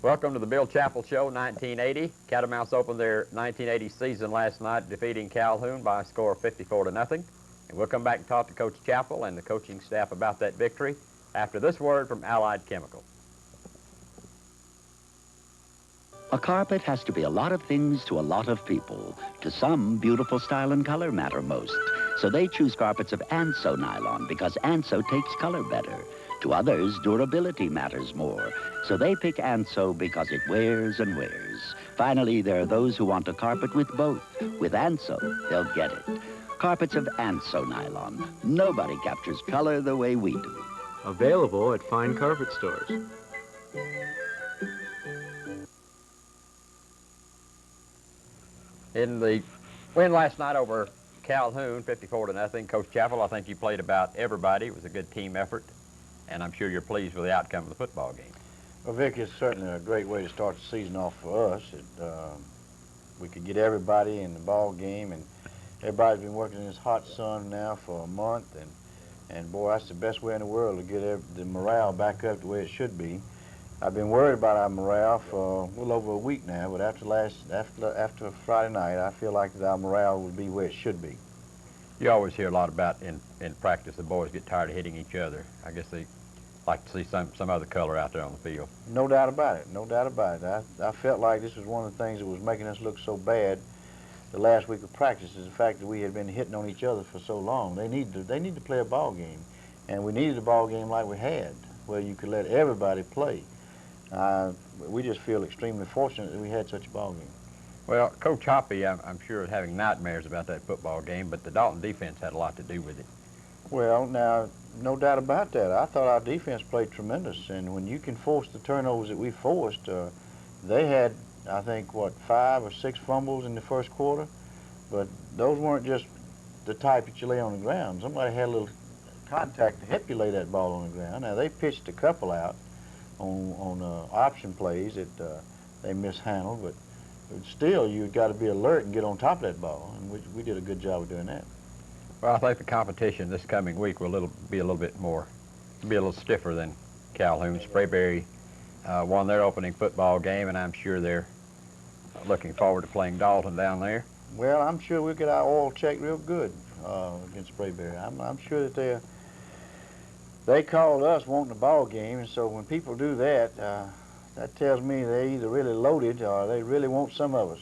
Welcome to the Bill Chappell Show, 1980. Catamounts opened their 1980 season last night, defeating Calhoun by a score of 54-0. And we'll come back and talk to Coach Chappell and the coaching staff about that victory after this word from Allied Chemical. A carpet has to be a lot of things to a lot of people. To some, beautiful style and color matter most. So they choose carpets of Anso nylon because Anso takes color better. To others, durability matters more. So they pick Anso because it wears and wears. Finally, there are those who want a carpet with both. With Anso, they'll get it. Carpets of Anso nylon. Nobody captures color the way we do. Available at fine carpet stores. In the win last night over Calhoun, 54-0, Coach Chappell, I think you played about everybody. It was a good team effort, and I'm sure you're pleased with the outcome of the football game. Well, Vic, it's certainly a great way to start the season off for us. We could get everybody in the ball game, and everybody's been working in this hot sun now for a month, and boy, that's the best way in the world to get the morale back up the way it should be. I've been worried about our morale for a little over a week now, but after Friday night, I feel like that our morale will be where it should be. You always hear a lot about in practice the boys get tired of hitting each other. I guess they like to see some other color out there on the field. No doubt about it. No doubt about it. I felt like this was one of the things that was making us look so bad the last week of practice is the fact that we had been hitting on each other for so long. They need to play a ball game, and we needed a ball game like we had, where you could let everybody play. We just feel extremely fortunate that we had such a ball game. Well, Coach Hoppy, I'm sure, is having nightmares about that football game, but the Dalton defense had a lot to do with it. Well, now, no doubt about that. I thought our defense played tremendous, and when you can force the turnovers that we forced, they had, I think, what, 5 or 6 fumbles in the first quarter, but those weren't just the type that you lay on the ground. Somebody had a little contact to help you lay that ball on the ground. Now, they pitched a couple out on option plays that they mishandled, but still, you've got to be alert and get on top of that ball, and we did a good job of doing that. Well, I think the competition this coming week will be a little stiffer than Calhoun. Sprayberry won their opening football game, and I'm sure they're looking forward to playing Dalton down there. Well, I'm sure we'll get our oil checked real good against Sprayberry. I'm sure that they called us wanting a ball game, and so when people do that, that tells me they either really loaded or they really want some of us.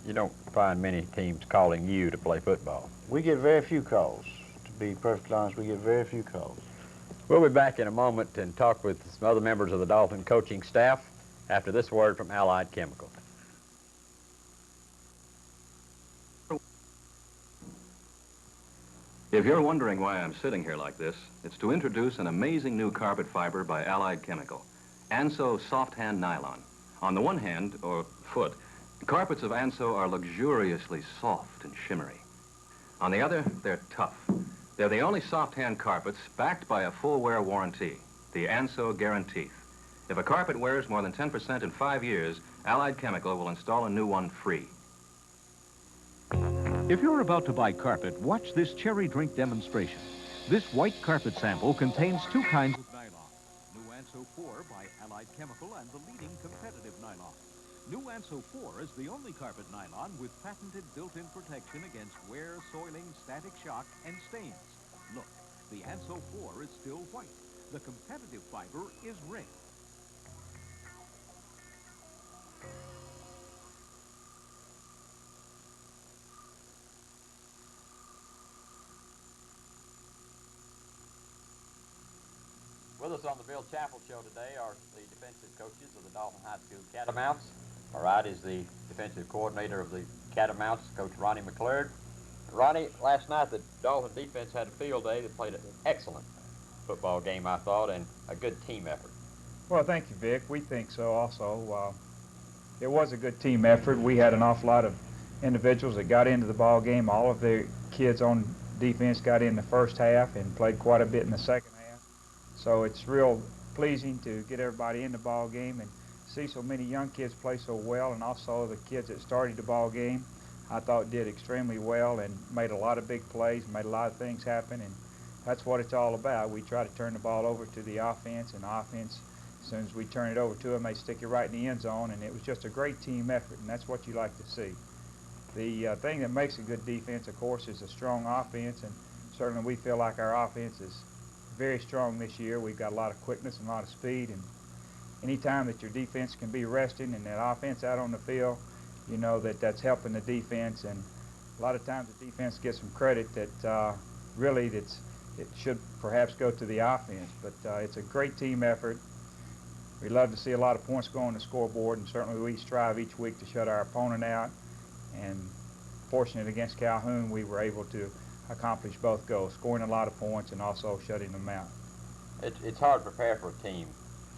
You don't find many teams calling you to play football. We get very few calls. To be perfectly honest, we get very few calls. We'll be back in a moment and talk with some other members of the Dalton coaching staff after this word from Allied Chemical. If you're wondering why I'm sitting here like this, it's to introduce an amazing new carpet fiber by Allied Chemical, Anso Soft Hand Nylon. On the one hand, or foot, carpets of Anso are luxuriously soft and shimmery. On the other, they're tough. They're the only soft hand carpets backed by a full wear warranty, the Anso Guarantee. If a carpet wears more than 10% in 5 years, Allied Chemical will install a new one free. If you're about to buy carpet, watch this cherry drink demonstration. This white carpet sample contains 2 kinds of nylon. New Anso 4 by Allied Chemical and the leading competitive nylon. New Anso 4 is the only carpet nylon with patented built-in protection against wear, soiling, static shock, and stains. Look, the Anso 4 is still white. The competitive fiber is red. With us on the Bill Chappell Show today are the defensive coaches of the Dalton High School Catamounts. All right, is the defensive coordinator of the Catamounts, Coach Ronnie McClurg. Ronnie, last night the Dalton defense had a field day. They played an excellent football game, I thought, and a good team effort. Well, thank you, Vic. We think so also. It was a good team effort. We had an awful lot of individuals that got into the ball game. All of the kids on defense got in the first half and played quite a bit in the second half. So it's real pleasing to get everybody in the ball game and see so many young kids play so well, and also the kids that started the ball game I thought did extremely well and made a lot of big plays, made a lot of things happen, and that's what it's all about. We try to turn the ball over to the offense, and the offense soon as we turn it over to them, they stick it right in the end zone, and it was just a great team effort, and that's what you like to see. The thing that makes a good defense, of course, is a strong offense, and certainly we feel like our offense is very strong this year. We've got a lot of quickness and a lot of speed, and anytime that your defense can be resting and that offense out on the field, you know that that's helping the defense. And a lot of times the defense gets some credit that really it should perhaps go to the offense. But it's a great team effort. We love to see a lot of points go on the scoreboard, and certainly we strive each week to shut our opponent out. And fortunate against Calhoun, we were able to accomplish both goals, scoring a lot of points and also shutting them out. It's hard to prepare for a team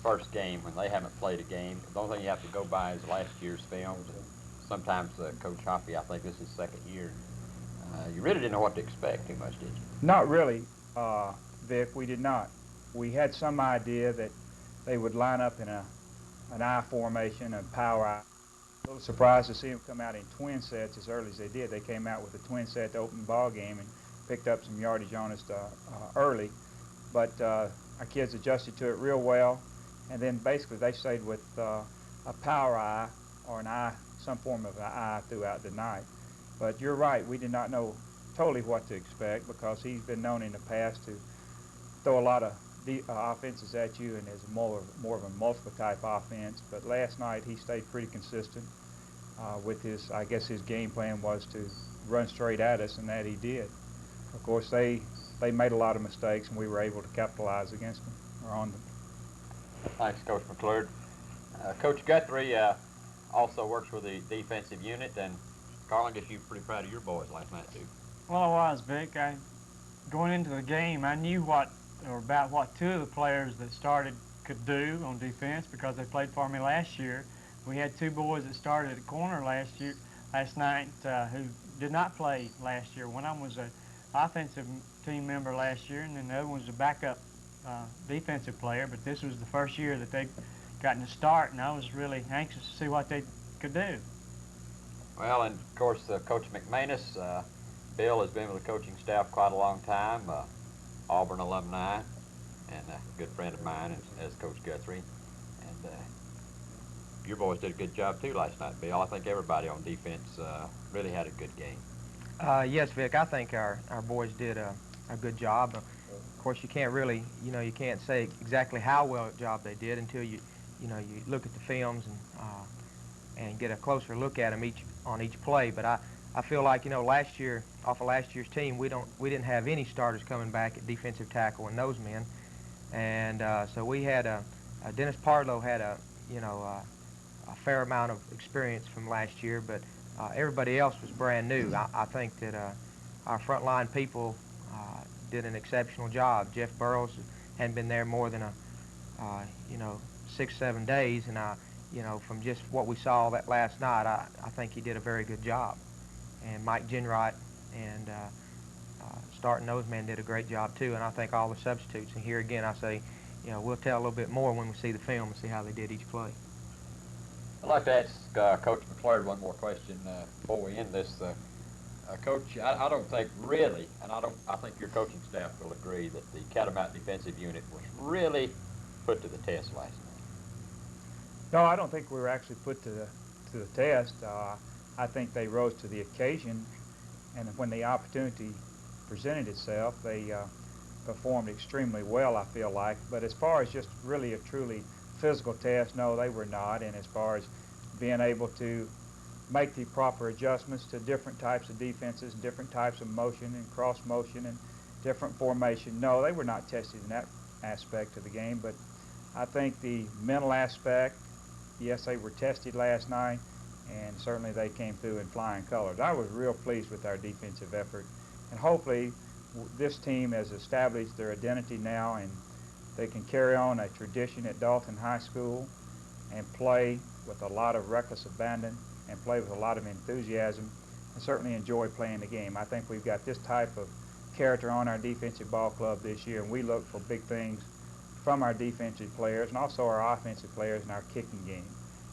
first game when they haven't played a game. The only thing you have to go by is last year's films. And sometimes Coach Hoppy, I think this is his second year. You really didn't know what to expect too much, did you? Not really, Vic. We did not. We had some idea that they would line up in an I formation, a power I. A little surprised to see them come out in twin sets as early as they did. They came out with a twin set to open the ball game and picked up some yardage on us early. But our kids adjusted to it real well. And then basically they stayed with a power eye or an eye, some form of an eye throughout the night. But you're right, we did not know totally what to expect because he's been known in the past to throw a lot of offenses at you and is more of a multiple type offense. But last night he stayed pretty consistent with his, I guess his game plan was to run straight at us, and that he did. Of course, they made a lot of mistakes, and we were able to capitalize against them or on them. Thanks, Coach McClure. Coach Guthrie also works with the defensive unit, and Carl, I guess you're pretty proud of your boys last night, too. Well, I was, Vic. Going into the game, I knew about what two of the players that started could do on defense because they played for me last year. We had two boys that started at corner last night who did not play last year. One of them was an offensive team member last year, and then the other one was a backup defensive player. But this was the first year that they'd gotten to start, and I was really anxious to see what they could do. Well, and of course, Coach McManus, Bill has been with the coaching staff quite a long time, Auburn alumni, and a good friend of mine as Coach Guthrie. And your boys did a good job too last night, Bill. I think everybody on defense really had a good game. Yes, Vic, I think our boys did a good job. Of course, you can't really, you can't say exactly how well a job they did until you look at the films and get a closer look at them on each play. But I feel like, last year, off of last year's team, we didn't have any starters coming back at defensive tackle and nose men, and so we had Dennis Pardlow had a fair amount of experience from last year, but everybody else was brand new. I think that our frontline people did an exceptional job. Jeff Burrows hadn't been there more than 6-7 days, and from just what we saw that last night, I think he did a very good job. And Mike Ginwright and starting nose man did a great job too, and I think all the substitutes. And here again, I say, we'll tell a little bit more when we see the film and see how they did each play. I'd like to ask Coach McClure one more question before we end this. Coach, I don't think really, and I think your coaching staff will agree that the Catamount defensive unit was really put to the test last night. No, I don't think we were actually put to the test. I think they rose to the occasion, and when the opportunity presented itself, they performed extremely well, I feel like. But as far as just really a truly physical test, no, they were not. And as far as being able to make the proper adjustments to different types of defenses, different types of motion and cross motion and different formation, no, they were not tested in that aspect of the game. But I think the mental aspect, yes, they were tested last night, and certainly they came through in flying colors. I was real pleased with our defensive effort, and hopefully this team has established their identity now, and they can carry on a tradition at Dalton High School and play with a lot of reckless abandon and play with a lot of enthusiasm and certainly enjoy playing the game. I think we've got this type of character on our defensive ball club this year, and we look for big things from our defensive players and also our offensive players in our kicking game.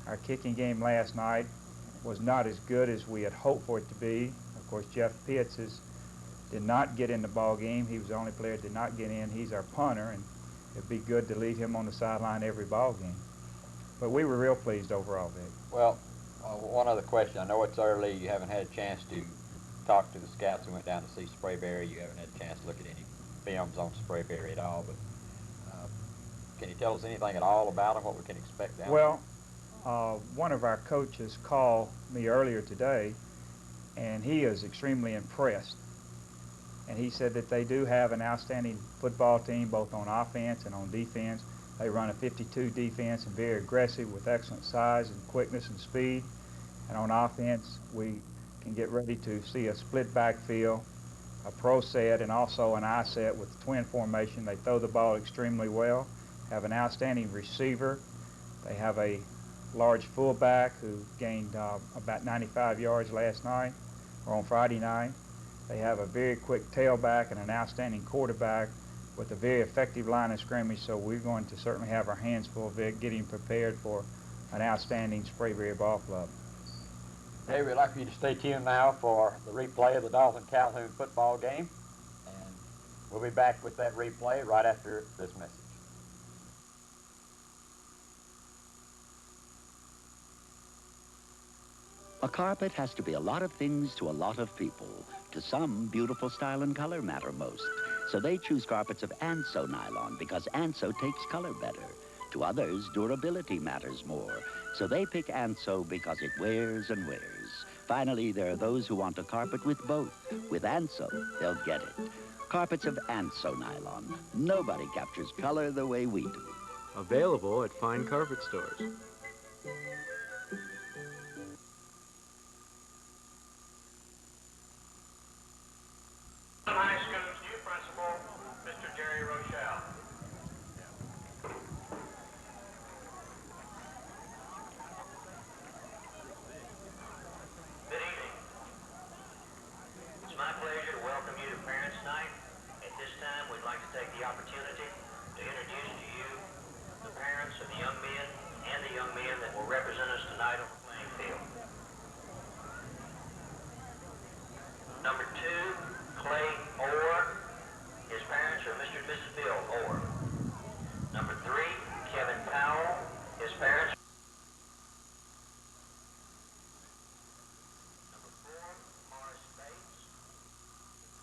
Our kicking game last night was not as good as we had hoped for it to be. Of course, Jeff Pitts did not get in the ball game. He was the only player that did not get in. He's our punter, and it'd be good to leave him on the sideline every ball game. But we were real pleased overall, Vic. Well, one other question. I know it's early. You haven't had a chance to talk to the scouts who went down to see Sprayberry. You haven't had a chance to look at any films on Sprayberry at all. But can you tell us anything at all about him, what we can expect down Well, one of our coaches called me earlier today, and he is extremely impressed. And he said that they do have an outstanding football team, both on offense and on defense. They run a 52 defense and very aggressive with excellent size and quickness and speed. And on offense, we can get ready to see a split backfield, a pro set, and also an I set with the twin formation. They throw the ball extremely well, have an outstanding receiver. They have a large fullback who gained about 95 yards last night, or on Friday night. They have a very quick tailback and an outstanding quarterback with a very effective line of scrimmage, so we're going to certainly have our hands full, Vic, getting prepared for an outstanding Sprayberry ball club. Hey, we'd like for you to stay tuned now for the replay of the Dalton Calhoun football game, and we'll be back with that replay right after this message. A carpet has to be a lot of things to a lot of people. To some, beautiful style and color matter most. So they choose carpets of Anso nylon because Anso takes color better. To others, durability matters more. So they pick Anso because it wears and wears. Finally, there are those who want a carpet with both. With Anso, they'll get it. Carpets of Anso nylon. Nobody captures color the way we do. Available at fine carpet stores. High School's new principal, Mr. Jerry Rochelle. Good evening. It's my pleasure to welcome you to Parents' Night. At this time, we'd like to take the opportunity to introduce to you the parents of the young men and the young men that will represent us tonight on the playing field. Number 2, Clay Orr. His parents are Mr. and Mrs. Bill Orr. Number 3, Kevin Powell. His parents. Number 4, Morris Bates.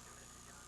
Mr. and Mrs. John.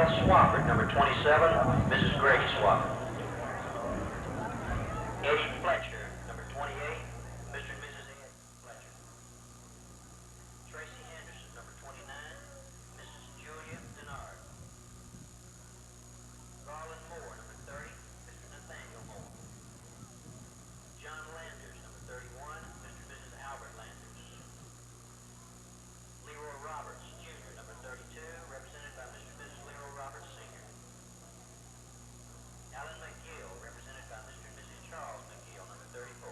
Bill Swafford, number 27, Mrs. Grady Swafford. Eddie Fletcher, number 28, Mr. and Mrs. Ed Fletcher. Tracy Henderson, number 29, Mrs. Julia Denard. Garland Moore, number 30, Mr. Nathaniel Moore. John Landers, number 31, Mr. and Mrs. Albert Landers. Leroy Roberts, Jr., number 32, represented by Mr. and Mrs. Leroy Roberts, Sr. Alan McGill, represented by Mr. and Mrs. Charles McGill, number 34.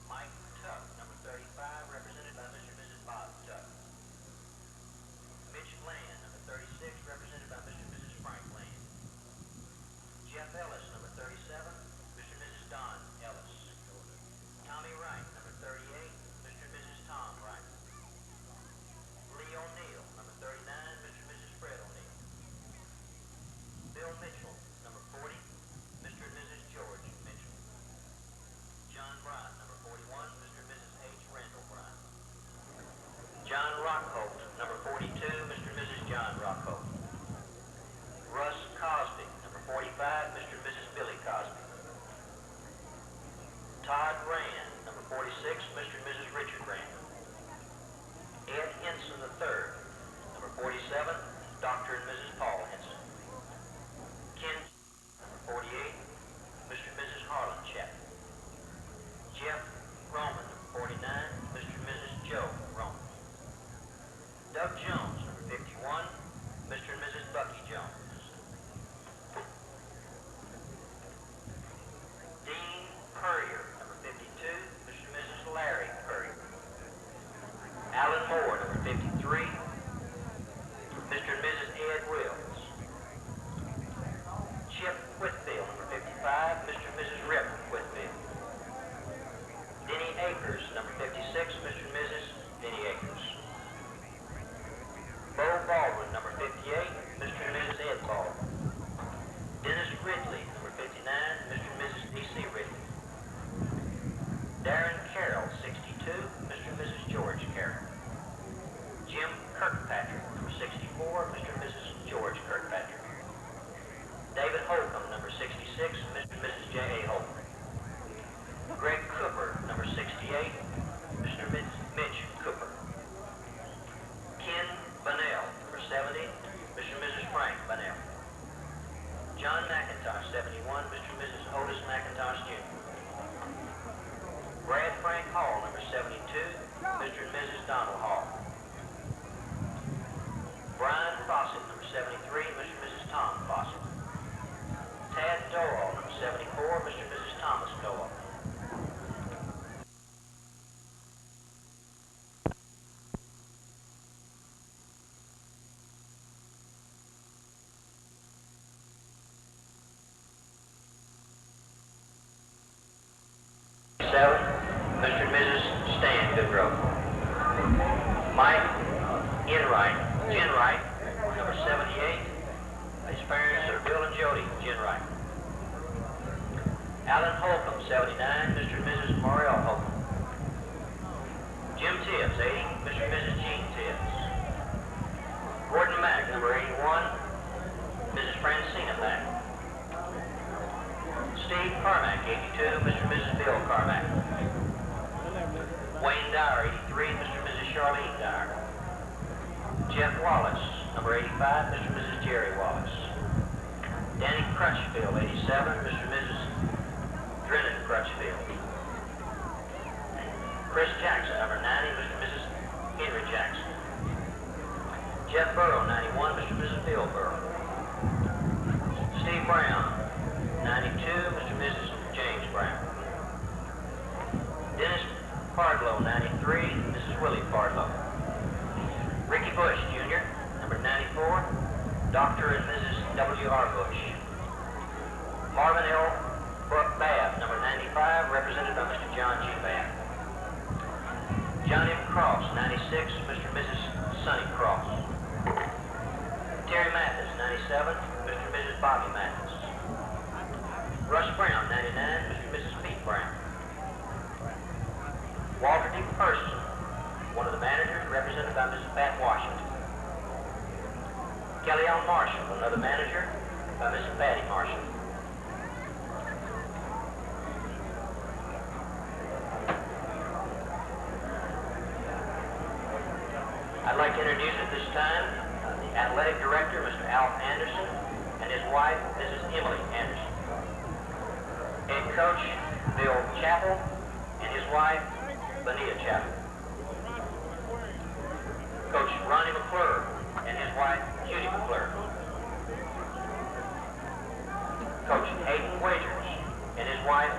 Mike Tuck, number 35, represented by Mr. and Mrs. Bob Tuck. Mitch Land, number 36, represented by Mr. and Mrs. Frank Land. Jeff Ellis, number 37, Mr. and Mrs. Don Ellis. Tommy Wright, number 38, Mr. and Mrs. Tom Wright. Lee O'Neill, number 39, Mr. and Mrs. Fred O'Neill. Bill Mitchell, number 40, Mr. and Mrs. George Mitchell. John Bryant, number 41, Mr. and Mrs. H. Randall Bryant. John Rockholt, number 42, Mr. and Mrs. John Rockholt. Russ Cosby, number 45, Mr. and Mrs. Billy Cosby. Todd Rand, number 46, Mr. and Mrs. Richard Rand. Ed Henson III, number 47, Dr. and Mrs. Paul Henson. Ken, number 48, Mr. and Mrs. Harlan Chapman. Jeff Roman, number 49, Mr. and Mrs. Joe Roman. Doug Jones, number 51, Mr. and Mrs. Bucky Jones. Dean Purrier, number 52, Mr. and Mrs. Larry Purrier. Alan Moore, number 53, Mr. and Mrs. Ed Wills. Chip Whitfield, number 55, Mr. and Mrs. Rip Whitfield. Denny Akers, number 56, Mr. and Mrs. Denny Akers. Bo Baldwin, number 58, Mr. and Mrs. Ed Baldwin. Dennis Ridley, number 59, Mr. and Mrs. D.C. Ridley. Darren Carroll, 62, Mr. and Mrs. George Carroll. Jim Kirkpatrick, number 64, Mr. and Mrs. George Kirkpatrick. David Holcomb, number 66, Mr. and Mrs. J.A. Holcomb. Greg Cooper, number 68, Mr. and Mrs. Mitch Cooper. Ken Bunnell, number 70, Mr. and Mrs. Frank Bunnell. John McIntosh, 71, Mr. and Mrs. Otis McIntosh, Jr. Brad Frank Hall, number 72, Mr. and Mrs. Donald Hall. Brian Fawcett, number 73, Mr. and Mrs. Tom Fawcett. Tad Doyle, number 74, Mr. and Mrs. Thomas Doyle. Mr. and Mrs. Stan Goodrow. Mike Ginwright, number 78. His parents are Bill and Jody Ginwright. Alan Holcomb, 79, Mr. and Mrs. Moriel Holcomb. Jim Tibbs, 80, Mr. and Mrs. Jean Tibbs. Gordon Mack, number 81, Mrs. Francina Mack. Steve Carmack, 82, Mr. and Mrs. Bill Carmack. Wayne Dyer, 83, Mr. and Mrs. Charlene Dyer. Jeff Wallace, number 85, Mr. and Mrs. Jerry Wallace. Danny Crutchfield, 87, Mr. and Mrs. Drennan Crutchfield. Chris Jackson, number 90, Mr. and Mrs. Henry Jackson. Jeff Burrow, 91, Mr. and Mrs. Bill Burrow. Steve Brown, 92, Mr. and Mrs. James Brown. Dennis Pardlow, 93, Mrs. Willie Pardlow. Ricky Bush, Jr., number 94, Dr. and Mrs. W.R. Bush. Marvin L. Babb, number 95, represented by Mr. John G. Babb. John M. Cross, 96, Mr. and Mrs. Sonny Cross. Terry Mathis, 97, Mr. and Mrs. Bobby Mathis. Russ Brown, 99, Mr. and Mrs. Pete Brown. Walter D. Person, one of the managers, represented by Mrs. Pat Washington. Kellyanne Marshall, another manager by Miss Patty Marshall. I'd like to introduce at this time the athletic director, Mr. Alf Anderson, and his wife, Mrs. Emily Anderson. Head coach, Bill Chappell, and his wife, Bonita Chappell. Coach Ronnie McClure and his wife, Judy McClure. Coach Hayden Wagers and his wife,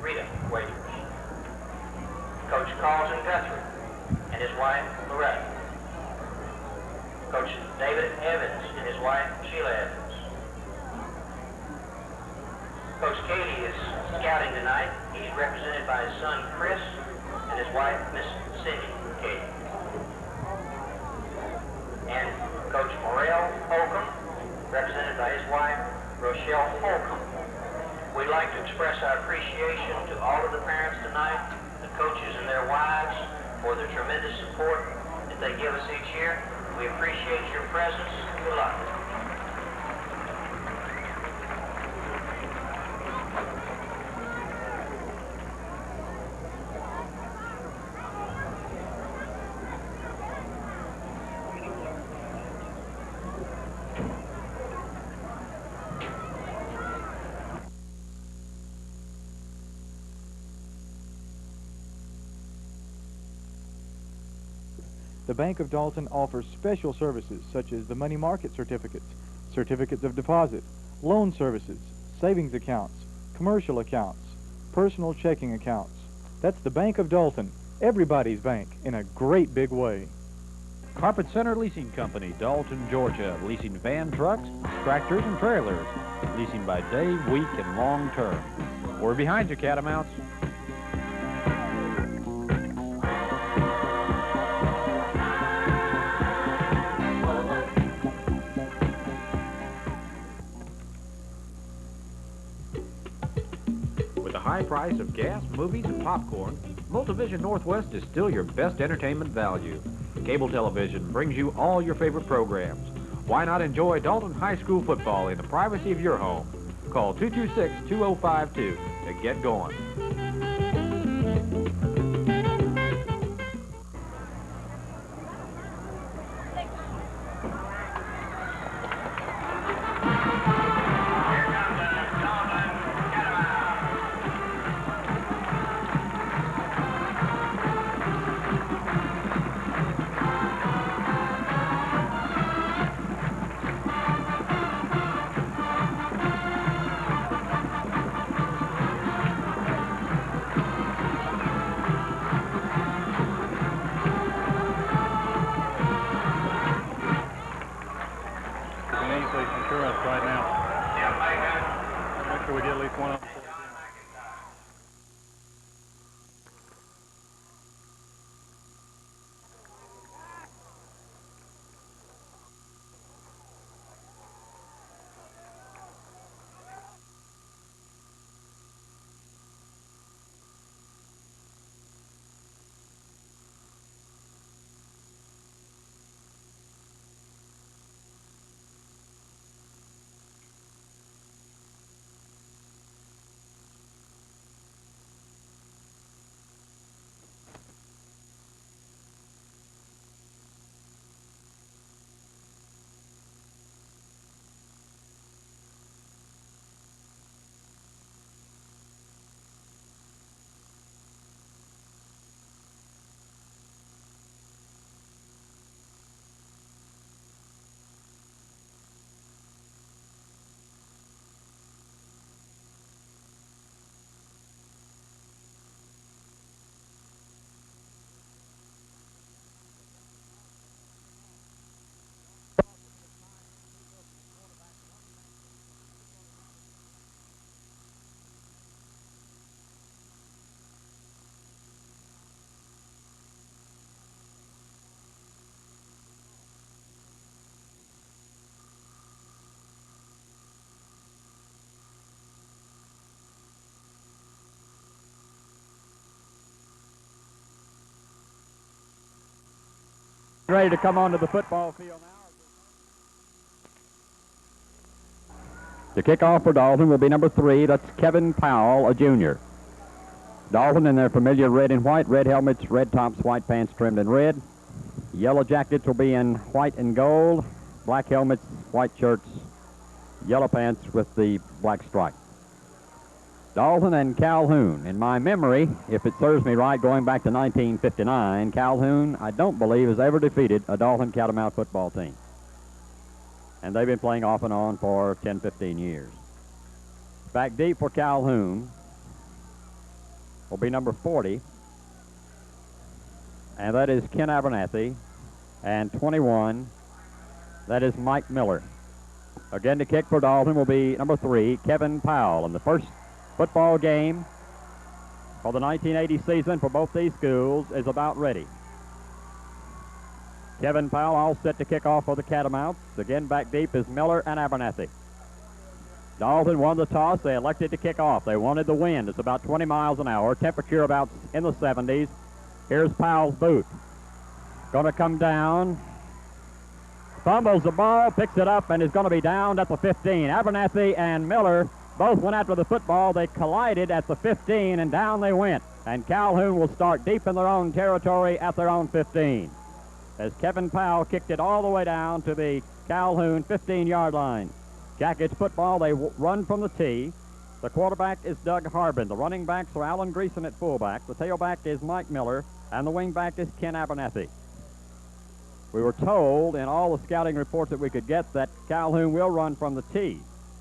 Rita Wagers. Coach Carlton Guthrie and his wife, Loretta. Coach David Evans and his wife, Sheila Evans. Coach Katie is scouting tonight. He's represented by his son, Chris, and his wife, Miss Cindy Katie. And Coach Morrell Holcomb, represented by his wife, Rochelle Holcomb. We'd like to express our appreciation to all of the parents tonight, the coaches and their wives, for the tremendous support that they give us each year. We appreciate your presence. Good luck. The Bank of Dalton offers special services such as the money market certificates, certificates of deposit, loan services, savings accounts, commercial accounts, personal checking accounts. That's the Bank of Dalton, everybody's bank, in a great big way. Carpet Center Leasing Company, Dalton, Georgia, leasing van trucks, tractors, and trailers, leasing by day, week, and long term. We're behind you, Catamounts. High price of gas, movies, and popcorn, Multivision Northwest is still your best entertainment value. Cable television brings you all your favorite programs. Why not enjoy Dalton High School football in the privacy of your home? Call 226-2052 to get going. Right now. Make sure we get at least one of them. Ready to come onto the football field now. The kickoff for Dalton will be number 3. That's Kevin Powell, a junior. Dalton in their familiar red and white, red helmets, red tops, white pants trimmed in red. Yellow jackets will be in white and gold, black helmets, white shirts, yellow pants with the black stripe. Dalton and Calhoun. In my memory, if it serves me right, going back to 1959, Calhoun, I don't believe, has ever defeated a Dalton Catamount football team. And they've been playing off and on for 10, 15 years. Back deep for Calhoun will be number 40, and that is Ken Abernathy, and 21, that is Mike Miller. Again, the kick for Dalton will be number 3, Kevin Powell. And the first football game for the 1980 season for both these schools is about ready. Kevin Powell all set to kick off for the Catamounts. Again, back deep is Miller and Abernathy. Dalton won the toss. They elected to kick off. They wanted the wind. It's about 20 miles an hour. Temperature about in the 70s. Here's Powell's boot. Going to come down. Fumbles the ball, picks it up, and is going to be downed at the 15. Abernathy and Miller both went after the football. They collided at the 15, and down they went. And Calhoun will start deep in their own territory at their own 15. As Kevin Powell kicked it all the way down to the Calhoun 15-yard line. Jackets football, they run from the tee. The quarterback is Doug Harmon. The running backs are Alan Greason at fullback. The tailback is Mike Miller, and the wingback is Ken Abernathy. We were told in all the scouting reports that we could get that Calhoun will run from the tee.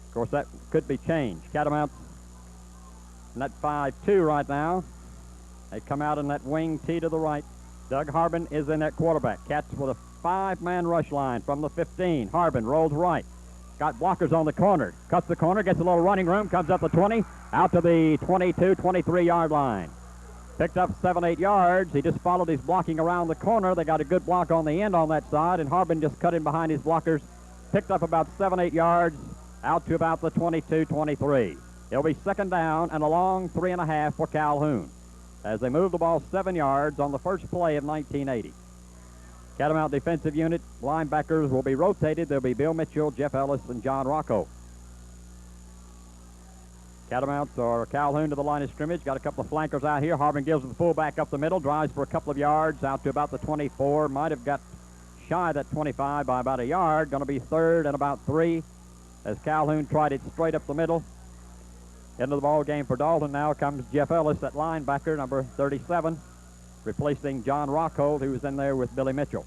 Of course, that could be changed. Catamounts in that 5-2 right now. They come out in that wing tee to the right. Doug Harmon is in that quarterback. Cats with a 5-man rush line from the 15. Harmon rolls right. Got blockers on the corner. Cuts the corner, gets a little running room, comes up the 20, out to the 22, 23-yard line. Picked up 7, 8 yards. He just followed his blocking around the corner. They got a good block on the end on that side, and Harmon just cut in behind his blockers. Picked up about 7, 8 yards, out to about the 22, 23. It'll be second down and a long 3.5 for Calhoun as they move the ball 7 yards on the first play of 1980. Catamount defensive unit linebackers will be rotated. There'll be Bill Mitchell, Jeff Ellis, and John Rocco. Catamounts are Calhoun to the line of scrimmage. Got a couple of flankers out here. Harmon gives the fullback up the middle, drives for a couple of yards out to about the 24. Might have got shy of that 25 by about a yard. Going to be third and about 3 as Calhoun tried it straight up the middle. Into the ball game for Dalton now comes Jeff Ellis at linebacker, number 37, replacing John Rocco, who was in there with Billy Mitchell.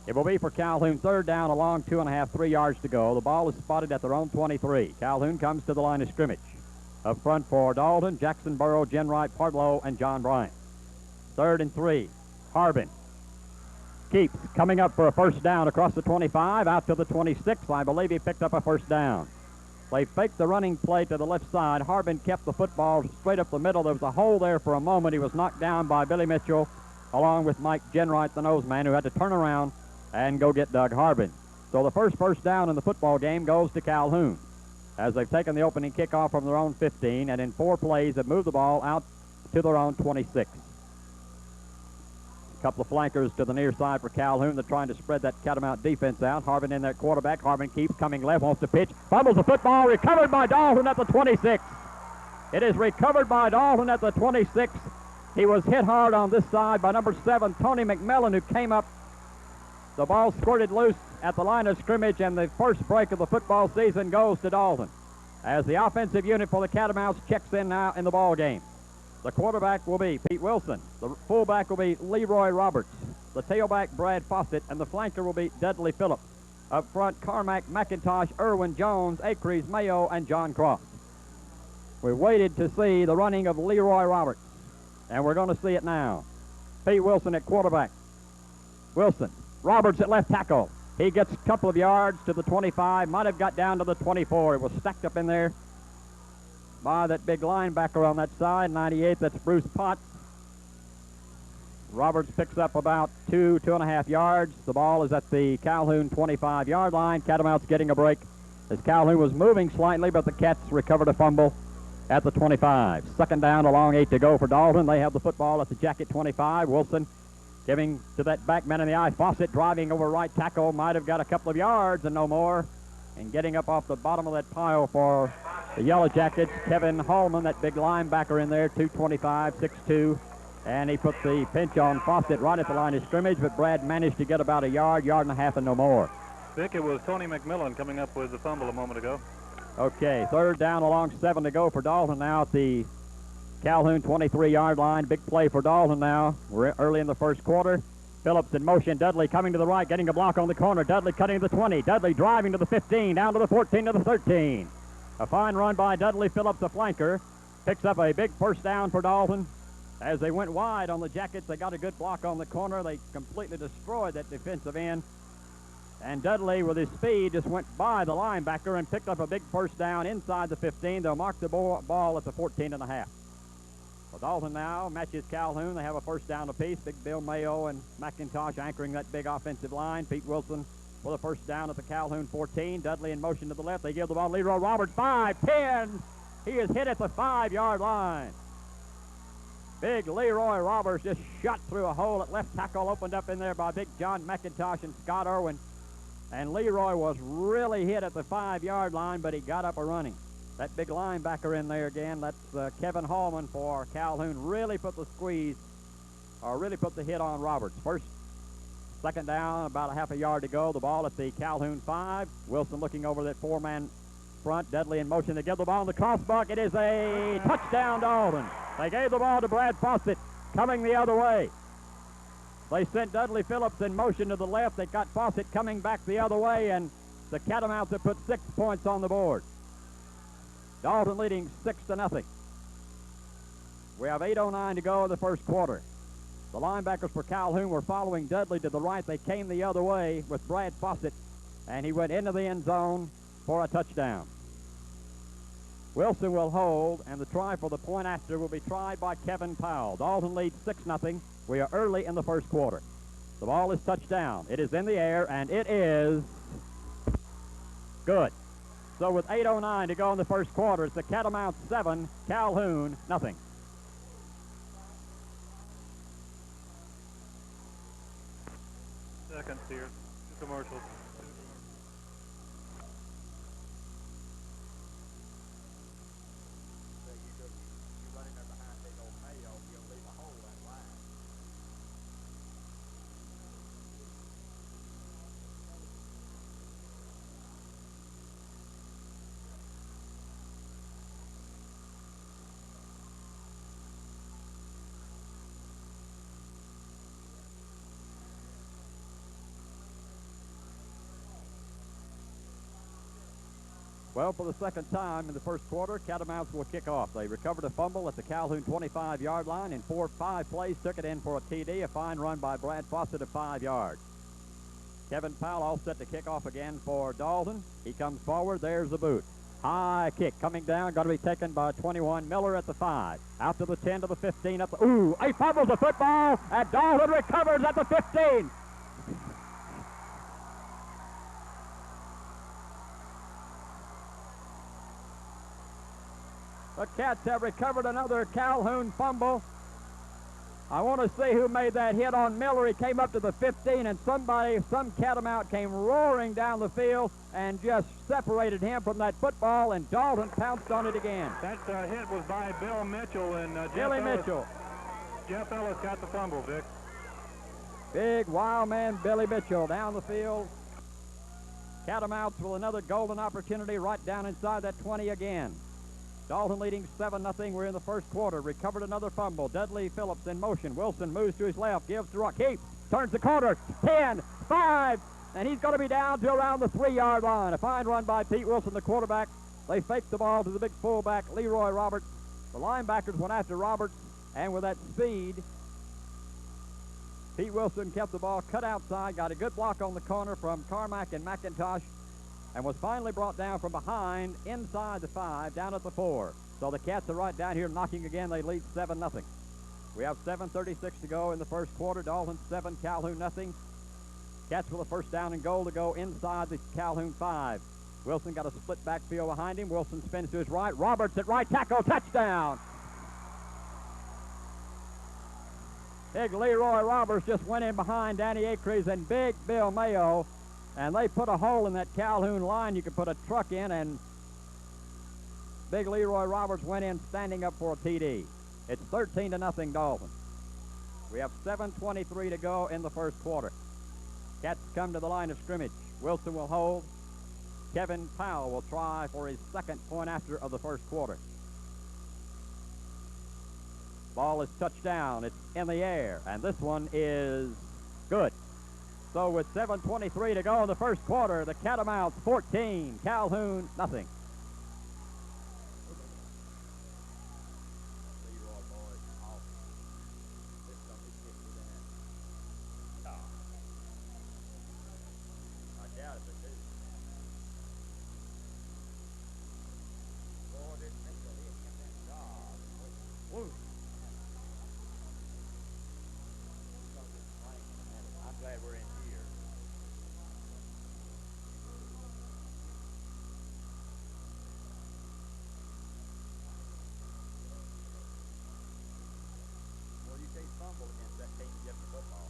It will be for Calhoun third down, a long 2.5, 3 yards to go. The ball is spotted at their own 23. Calhoun comes to the line of scrimmage. Up front for Dalton, Jackson Burrow, Jen Wright, Partlow, and John Bryant. 3rd and 3. Harmon keeps coming up for a first down across the 25, out to the 26. I believe he picked up a first down. They faked the running play to the left side. Harmon kept the football straight up the middle. There was a hole there for a moment. He was knocked down by Billy Mitchell, along with Mike Jenwright, the nose man, who had to turn around and go get Doug Harmon. So the first down in the football game goes to Calhoun, as they've taken the opening kickoff from their own 15, and in 4 plays have moved the ball out to their own 26. A couple of flankers to the near side for Calhoun. They're trying to spread that Catamount defense out. Harmon in that quarterback. Harmon keeps coming left, wants to pitch. Fumbles the football, recovered by Dalton at the 26. It is recovered by Dalton at the 26. He was hit hard on this side by number 7, Tony McMillan, who came up. The ball squirted loose at the line of scrimmage, and the first break of the football season goes to Dalton, as the offensive unit for the Catamounts checks in now in the ball game. The quarterback will be Pete Wilson. The fullback will be Leroy Roberts. The tailback, Brad Fawcett, and the flanker will be Dudley Phillips. Up front, Carmack, McIntosh, Irwin, Jones, Acres, Mayo, and John Croft. We waited to see the running of Leroy Roberts, and we're going to see it now. Pete Wilson at quarterback. Wilson. Roberts at left tackle. He gets a couple of yards to the 25, might have got down to the 24. It was stacked up in there by that big linebacker on that side, 98, that's Bruce Potts. Roberts picks up about 2.5 yards. The ball is at the Calhoun 25-yard line. Catamounts getting a break as Calhoun was moving slightly, but the Cats recovered a fumble at the 25. Second down, a long 8 to go for Dalton. They have the football at the jacket 25. Wilson giving to that back man in the eye. Fawcett driving over right tackle, might have got a couple of yards and no more. And getting up off the bottom of that pile for the Yellow Jackets, Kevin Harmon, that big linebacker in there, 225, 6'2". And he put the pinch on Fawcett right at the line of scrimmage, but Brad managed to get about a yard and a half, and no more. Vic, it was Tony McMillan coming up with the fumble a moment ago. Okay, third down along 7 to go for Dalton now at the Calhoun 23-yard line. Big play for Dalton now. We're early in the first quarter. Phillips in motion. Dudley coming to the right, getting a block on the corner. Dudley cutting to the 20. Dudley driving to the 15, down to the 14, to the 13. A fine run by Dudley. Phillips, a flanker, picks up a big first down for Dalton. As they went wide on the Jackets, they got a good block on the corner. They completely destroyed that defensive end. And Dudley, with his speed, just went by the linebacker and picked up a big first down inside the 15. They'll mark the ball at the 14.5. Well, Dalton now matches Calhoun. They have a first down apiece. Big Bill Mayo and McIntosh anchoring that big offensive line. Pete Wilson with a first down at the Calhoun 14. Dudley in motion to the left. They give the ball to Leroy Roberts. 5, 10. He is hit at the 5-yard line. Big Leroy Roberts just shot through a hole at left tackle, opened up in there by big John McIntosh and Scott Irwin. And Leroy was really hit at the 5-yard line, but he got up a running. That big linebacker in there again, that's Kevin Harmon for Calhoun, really put the squeeze, or really put the hit on Roberts. Second down, about a half a yard to go. The ball at the Calhoun 5. Wilson looking over that 4-man front. Dudley in motion to give the ball in the crossbuck. It is a touchdown, Dalton. They gave the ball to Brad Fawcett, coming the other way. They sent Dudley Phillips in motion to the left. They got Fawcett coming back the other way, and the Catamounts have put 6 points on the board. Dalton leading 6-0. We have 8:09 to go in the first quarter. The linebackers for Calhoun were following Dudley to the right. They came the other way with Brad Fawcett, and he went into the end zone for a touchdown. Wilson will hold, and the try for the point after will be tried by Kevin Powell. Dalton leads 6-0. We are early in the first quarter. The ball is touched down. It is in the air, and it is good. So with 8:09 to go in the first quarter, it's the Catamounts 7, Calhoun nothing. Seconds here. Commercials. Well, for the second time in the first quarter, Catamounts will kick off. They recovered a fumble at the Calhoun 25-yard line. In 4-5 plays, took it in for a TD. A fine run by Brad Fawcett of 5 yards. Kevin Powell all set to kick off again for Dalton. He comes forward. There's the boot. High kick coming down. Going to be taken by 21 Miller at the 5. Out to the 10 to the 15. Up the, ooh, he fumbles the football, and Dalton recovers at the 15. The Cats have recovered another Calhoun fumble. I want to see who made that hit on Miller. He came up to the 15, and some Catamount came roaring down the field and just separated him from that football, and Dalton pounced on it again. That hit was by Bill Mitchell, and Billy Mitchell. Jeff Ellis got the fumble, Vic. Big wild man Billy Mitchell down the field. Catamounts with another golden opportunity right down inside that 20 again. Dalton leading 7-0. We're in the first quarter. Recovered another fumble. Dudley Phillips in motion. Wilson moves to his left. Gives to Rock. Keeps. Turns the corner. 10, 5. And he's going to be down to around the 3-yard line. A fine run by Pete Wilson, the quarterback. They faked the ball to the big fullback, Leroy Roberts. The linebackers went after Roberts. And with that speed, Pete Wilson kept the ball cut outside. Got a good block on the corner from Carmack and McIntosh, and was finally brought down from behind inside the 5, down at the 4. So the Cats are right down here knocking again. They lead 7-0. We have 7:36 to go in the first quarter. Dalton 7, Calhoun nothing. Cats with a first down and goal to go inside the Calhoun 5. Wilson got a split backfield behind him. Wilson spins to his right. Roberts at right tackle, touchdown. Big Leroy Roberts just went in behind Danny Acres, and big Bill Mayo And they put a hole in that Calhoun line you could put a truck in, and Big Leroy Roberts went in standing up for a TD. It's 13-0 Dalton. We have 7:23 to go in the first quarter. Cats come to the line of scrimmage. Wilson will hold. Kevin Powell will try for his second point after of the first quarter. Ball is touched down. It's in the air, and this one is good. So with 7:23 to go in the first quarter, the Catamounts 14, Calhoun nothing. I'm glad we're in here. Well, you can't fumble against that team getting the football.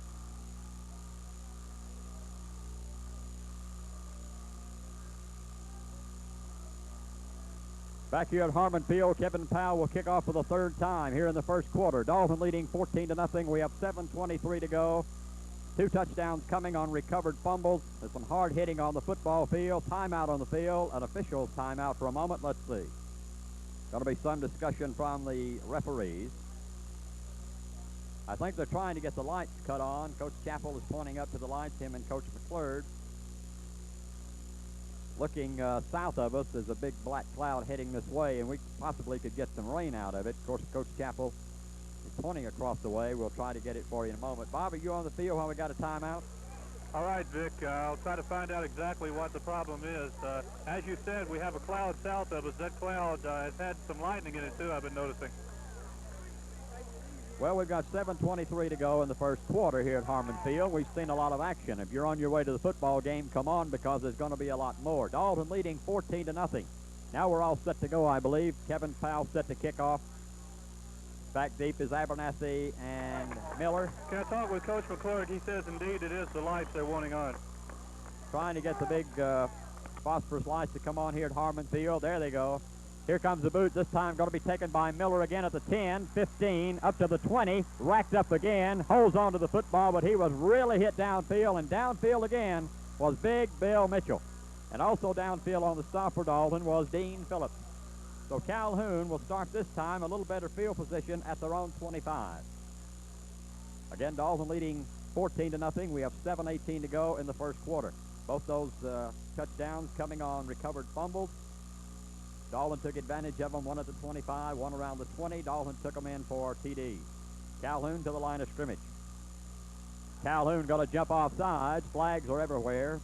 Back here at Harmon Field, Kevin Powell will kick off for the third time here in the first quarter. Dalton leading 14-0. We have 7:23 to go. 2 touchdowns coming on recovered fumbles. There's some hard hitting on the football field. Timeout on the field. An official's timeout for a moment. Let's see. Going to be some discussion from the referees. I think they're trying to get the lights cut on. Coach Chappell is pointing up to the lights, him and Coach McClurg. Looking south of us, there's a big black cloud heading this way, and we possibly could get some rain out of it. Of course, Coach Chappell is pointing across the way. We'll try to get it for you in a moment. Bob, are you on the field while we got a timeout? All right, Vic, I'll try to find out exactly what the problem is. As you said, we have a cloud south of us. That cloud has had some lightning in it, too, I've been noticing. Well, we've got 7:23 to go in the first quarter here at Harmon Field. We've seen a lot of action. If you're on your way to the football game, come on, because there's going to be a lot more. Dalton leading 14-0. Now we're all set to go, I believe. Kevin Powell set to kick off. Back deep is Abernathy and Miller. Can I talk with Coach McClurg? He says, indeed, it is the lights they're wanting on. Trying to get the big phosphorus lights to come on here at Harmon Field. There they go. Here comes the boot. This time going to be taken by Miller again at the 10, 15, up to the 20. Racked up again. Holds on to the football, but he was really hit downfield. And downfield again was Big Bill Mitchell. And also downfield on the stop for Dalton was Dean Phillips. So Calhoun will start this time a little better field position at their own 25. Again, Dalton leading 14-0. We have 7:18 to go in the first quarter. Both those touchdowns coming on recovered fumbles. Dalton took advantage of them, one at the 25, one around the 20. Dalton took them in for TD. Calhoun to the line of scrimmage. Calhoun going to jump off sides. Flags are everywhere.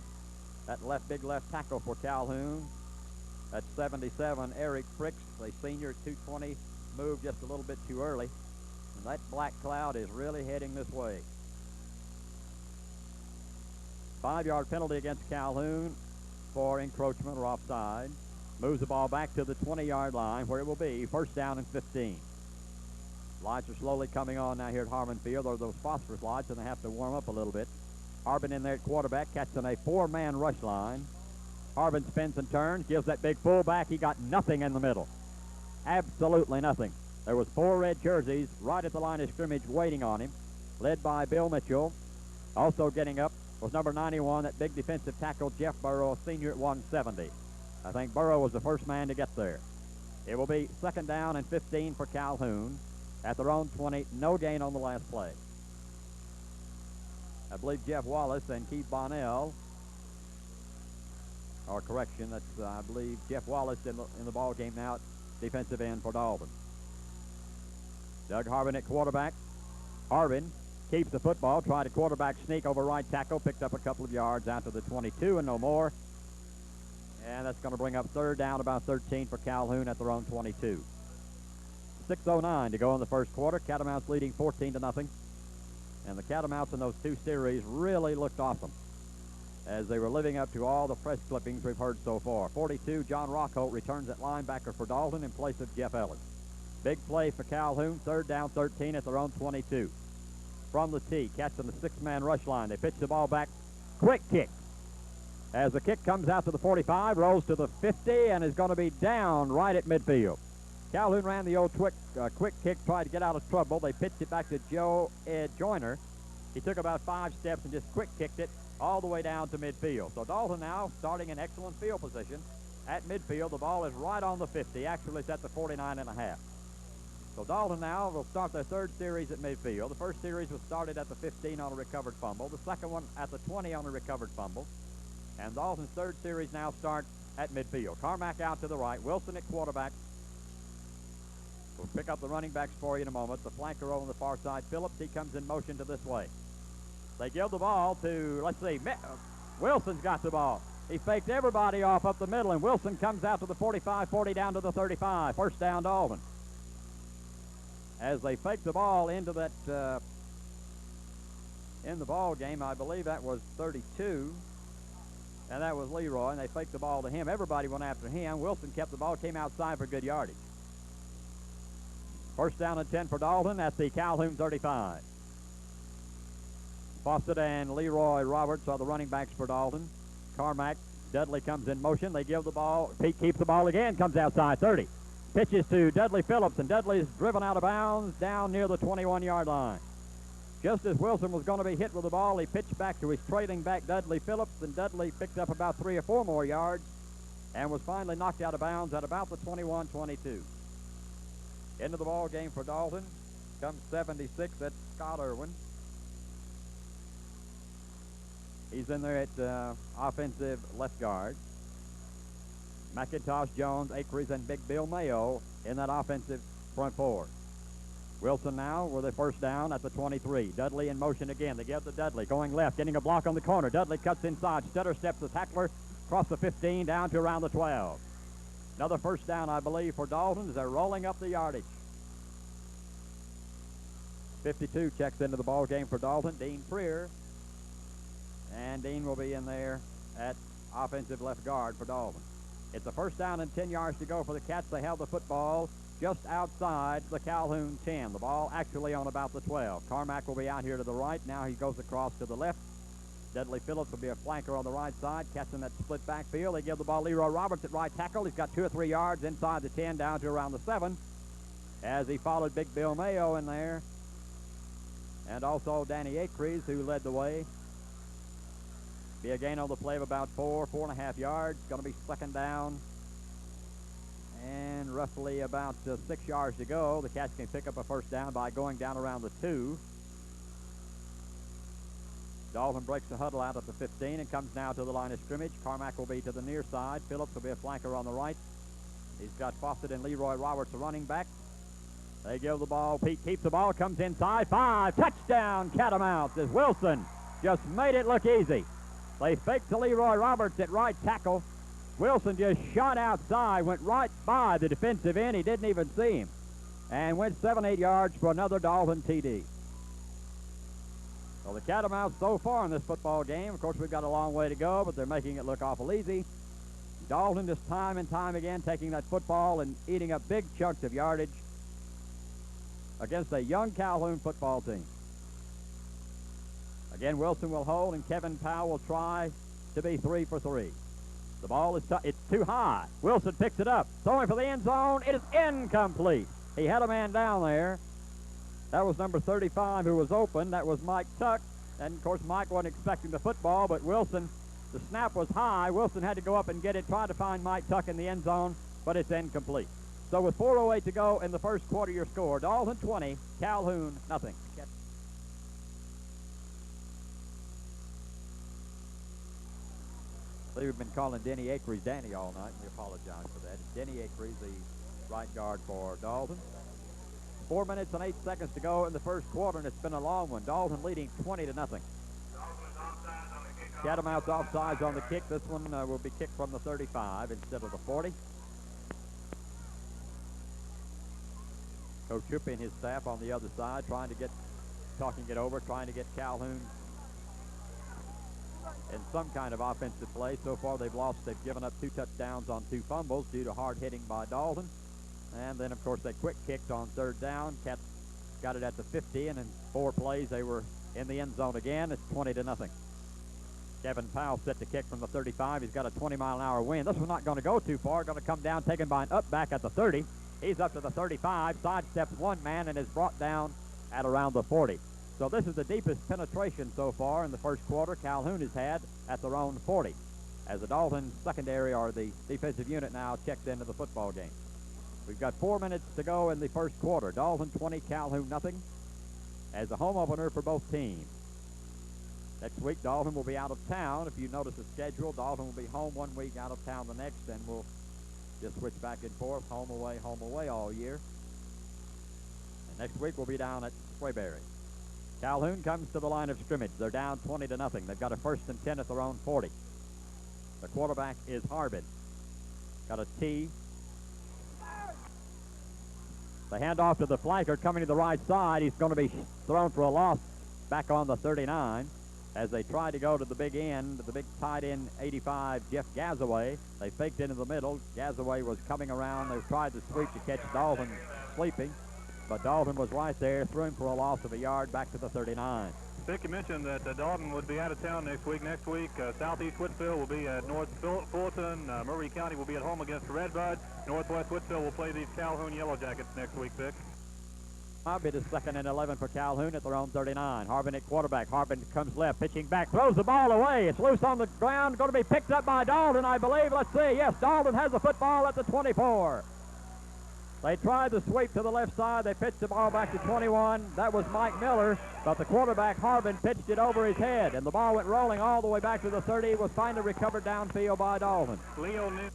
That big left tackle for Calhoun. That's 77, Eric Fricks, a senior at 220, moved just a little bit too early. And that black cloud is really heading this way. 5-yard penalty against Calhoun for encroachment or offside. Moves the ball back to the 20-yard line, where it will be first down and 15. Lights are slowly coming on now here at Harmon Field. There are those phosphorus lights, and they have to warm up a little bit. Harmon in there at quarterback, catching a 4-man rush line. Harmon spins and turns, gives that big fullback. He got nothing in the middle. Absolutely nothing. There was 4 red jerseys right at the line of scrimmage waiting on him, led by Bill Mitchell. Also getting up was number 91, that big defensive tackle, Jeff Burrow, senior at 170. I think Burrow was the first man to get there. It will be second down and 15 for Calhoun at their own 20. No gain on the last play. I believe Jeff Wallace and Keith Bonnell, or correction, that's I believe Jeff Wallace in the ball game now at defensive end for Dalton. Doug Harmon at quarterback. Harmon keeps the football, tried a quarterback sneak over right tackle, picked up a couple of yards out to the 22 and no more. And that's going to bring up third down, about 13 for Calhoun at their own 22. 6:09 to go in the first quarter. Catamounts leading 14-0. And the Catamounts in those 2 series really looked awesome as they were living up to all the press clippings we've heard so far. 42, John Rockholt returns at linebacker for Dalton in place of Jeff Ellis. Big play for Calhoun, third down 13 at their own 22. From the tee, catching the 6-man rush line. They pitch the ball back. Quick kick. as the kick comes out to the 45, rolls to the 50, and is going to be down right at midfield. Calhoun ran the old quick kick, tried to get out of trouble. They pitched it back to Joe Ed Joyner. He took about 5 steps and just quick kicked it all the way down to midfield. So Dalton now starting in excellent field position at midfield. The ball is right on the 50. Actually, it's at the 49.5. So Dalton now will start their third series at midfield. The first series was started at the 15 on a recovered fumble. The second one at the 20 on a recovered fumble. And Dalton's third series now starts at midfield. Carmack out to the right. Wilson at quarterback. We'll pick up the running backs for you in a moment. The flanker over on the far side, Phillips, he comes in motion to this way. They give the ball to, let's see, Wilson's got the ball. He faked everybody off up the middle, and Wilson comes out to the 45, 40 down to the 35. First down, Dalton. As they fake the ball into that, in the ball game, I believe that was 32. And that was Leroy, and they faked the ball to him. Everybody went after him. Wilson kept the ball, came outside for good yardage. First down and 10 for Dalton at the Calhoun 35. Fawcett and Leroy Roberts are the running backs for Dalton. Carmack, Dudley comes in motion. They give the ball. Pete keeps the ball again, comes outside 30. Pitches to Dudley Phillips, and Dudley's driven out of bounds down near the 21-yard line. Just as Wilson was going to be hit with the ball, he pitched back to his trailing back, Dudley Phillips, and Dudley picked up about 3 or 4 more yards and was finally knocked out of bounds at about the 21-22. Into the ball game for Dalton comes 76. That's Scott Irwin. He's in there at offensive left guard. McIntosh, Jones, Acres, and Big Bill Mayo in that offensive front four. Wilson now with a first down at the 23. Dudley in motion again. They give to Dudley going left, getting a block on the corner. Dudley cuts inside, stutter steps the tackler across the 15 down to around the 12. Another first down, I believe, for Dalton as they're rolling up the yardage. 52 checks into the ball game for Dalton. Dean Freer. And Dean will be in there at offensive left guard for Dalton. It's a first down and 10 yards to go for the Cats. They have the football just outside the Calhoun 10. The ball actually on about the 12. Carmack will be out here to the right. Now he goes across to the left. Dudley Phillips will be a flanker on the right side, catching that split backfield. They give the ball Leroy Roberts at right tackle. He's got 2 or 3 yards inside the 10 down to around the 7 as he followed Big Bill Mayo in there. And also Danny Acres, who led the way. Be a gain on the play of about 4.5 yards. Going to be second down. And roughly about 6 yards to go. The Cats can pick up a first down by going down around the 2. Dalton breaks the huddle out at the 15 and comes now to the line of scrimmage. Carmack will be to the near side. Phillips will be a flanker on the right. He's got Fawcett and Leroy Roberts, a running back. They give the ball. Pete keeps the ball, comes inside. 5, touchdown Catamounts as Wilson just made it look easy. They faked to Leroy Roberts at right tackle. Wilson just shot outside, went right by the defensive end. He didn't even see him. And went 7-8 yards for another Dalton TD. Well, the Catamounts so far in this football game, of course, we've got a long way to go, but they're making it look awful easy. Dalton just time and time again taking that football and eating up big chunks of yardage against a young Calhoun football team. Again, Wilson will hold, and Kevin Powell will try to be 3 for 3. The ball is it's too high. Wilson picks it up, throwing for the end zone. It is incomplete. He had a man down there. That was number 35 who was open. That was Mike Tuck. And, of course, Mike wasn't expecting the football, but Wilson, the snap was high. Wilson had to go up and get it, try to find Mike Tuck in the end zone, but it's incomplete. So with 4:08 to go in the first quarter, your score, Dalton 20, Calhoun nothing. I believe we've been calling Denny Acres Danny all night, and we apologize for that. It's Denny Acres, the right guard for Dalton. 4 minutes and 8 seconds to go in the first quarter, and it's been a long one. Dalton leading 20-0. Catamounts offsides on the kick. This one will be kicked from the 35 instead of the 40. Coach Trippy and his staff on the other side trying to get Calhoun in some kind of offensive play. So far they've given up 2 touchdowns on 2 fumbles due to hard hitting by Dalton. And then, of course, they quick kicked on 3rd down. Cats got it at the 50, and in 4 plays they were in the end zone again. It's 20-0. Kevin Powell set to kick from the 35. He's got a 20-mile-an-hour wind. This one's not going to go too far. Going to come down, taken by an up back at the 30. He's up to the 35, sidesteps one man, and is brought down at around the 40. So this is the deepest penetration so far in the first quarter Calhoun has had at their own 40. As the Dalton secondary, or the defensive unit, now checks into the football game. We've got 4 minutes to go in the first quarter. Dalton 20, Calhoun nothing. As a home opener for both teams. Next week, Dalton will be out of town. If you notice the schedule, Dalton will be home 1 week, out of town the next, and we'll just switch back and forth, home away all year. And next week, we'll be down at Swayberry. Calhoun comes to the line of scrimmage. They're down 20 to nothing. They've got a 1st and 10 at their own 40. The quarterback is Harmon. Got a T. The handoff to the flanker coming to the right side. He's going to be thrown for a loss back on the 39 as they try to go to the big end, the big tight end 85, Jeff Gazaway. They faked into the middle. Gazaway was coming around. They tried to sweep to catch Dalton sleeping, but Dalton was right there, threw him for a loss of a yard back to the 39. Vic, you mentioned that Dalton would be out of town next week. Southeast Whitfield will be at North Fulton. Murray County will be at home against Redbud. Northwest Whitfield will play these Calhoun Yellow Jackets next week, Vic. It is 2nd and 11 for Calhoun at their own 39. Harmon at quarterback. Harmon comes left, pitching back, throws the ball away. It's loose on the ground, going to be picked up by Dalton, I believe. Let's see. Yes, Dalton has the football at the 24. They tried to sweep to the left side. They pitched the ball back to 21. That was Mike Miller, but the quarterback, Harmon, pitched it over his head, and the ball went rolling all the way back to the 30. It was finally recovered downfield by Dalton. Leo Nick.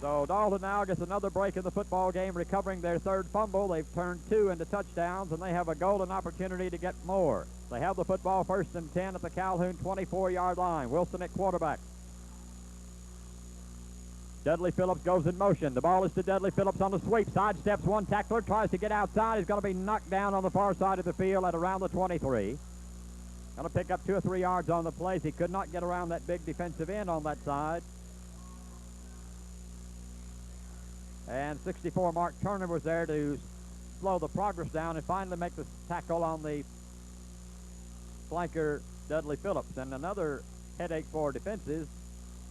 So Dalton now gets another break in the football game, recovering their 3rd fumble. They've turned 2 into touchdowns, and they have a golden opportunity to get more. They have the football 1st and 10 at the Calhoun 24-yard line. Wilson at quarterback. Dudley Phillips goes in motion. The ball is to Dudley Phillips on the sweep. Sidesteps one tackler, tries to get outside. He's going to be knocked down on the far side of the field at around the 23. Going to pick up 2 or 3 yards on the plays. He could not get around that big defensive end on that side. And 64, Mark Turner, was there to slow the progress down and finally make the tackle on the flanker, Dudley Phillips. And another headache for defenses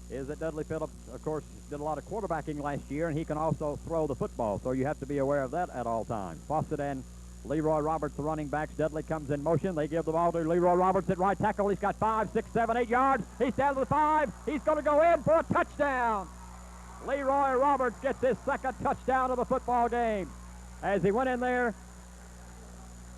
is that Dudley Phillips, of course, did a lot of quarterbacking last year, and he can also throw the football, so you have to be aware of that at all times. Fawcett and Leroy Roberts, the running backs. Dudley comes in motion. They give the ball to Leroy Roberts at right tackle. He's got 5, 6, 7, 8 yards. He's down to the 5. He's going to go in for a touchdown. Leroy Roberts gets his 2nd touchdown of the football game as he went in there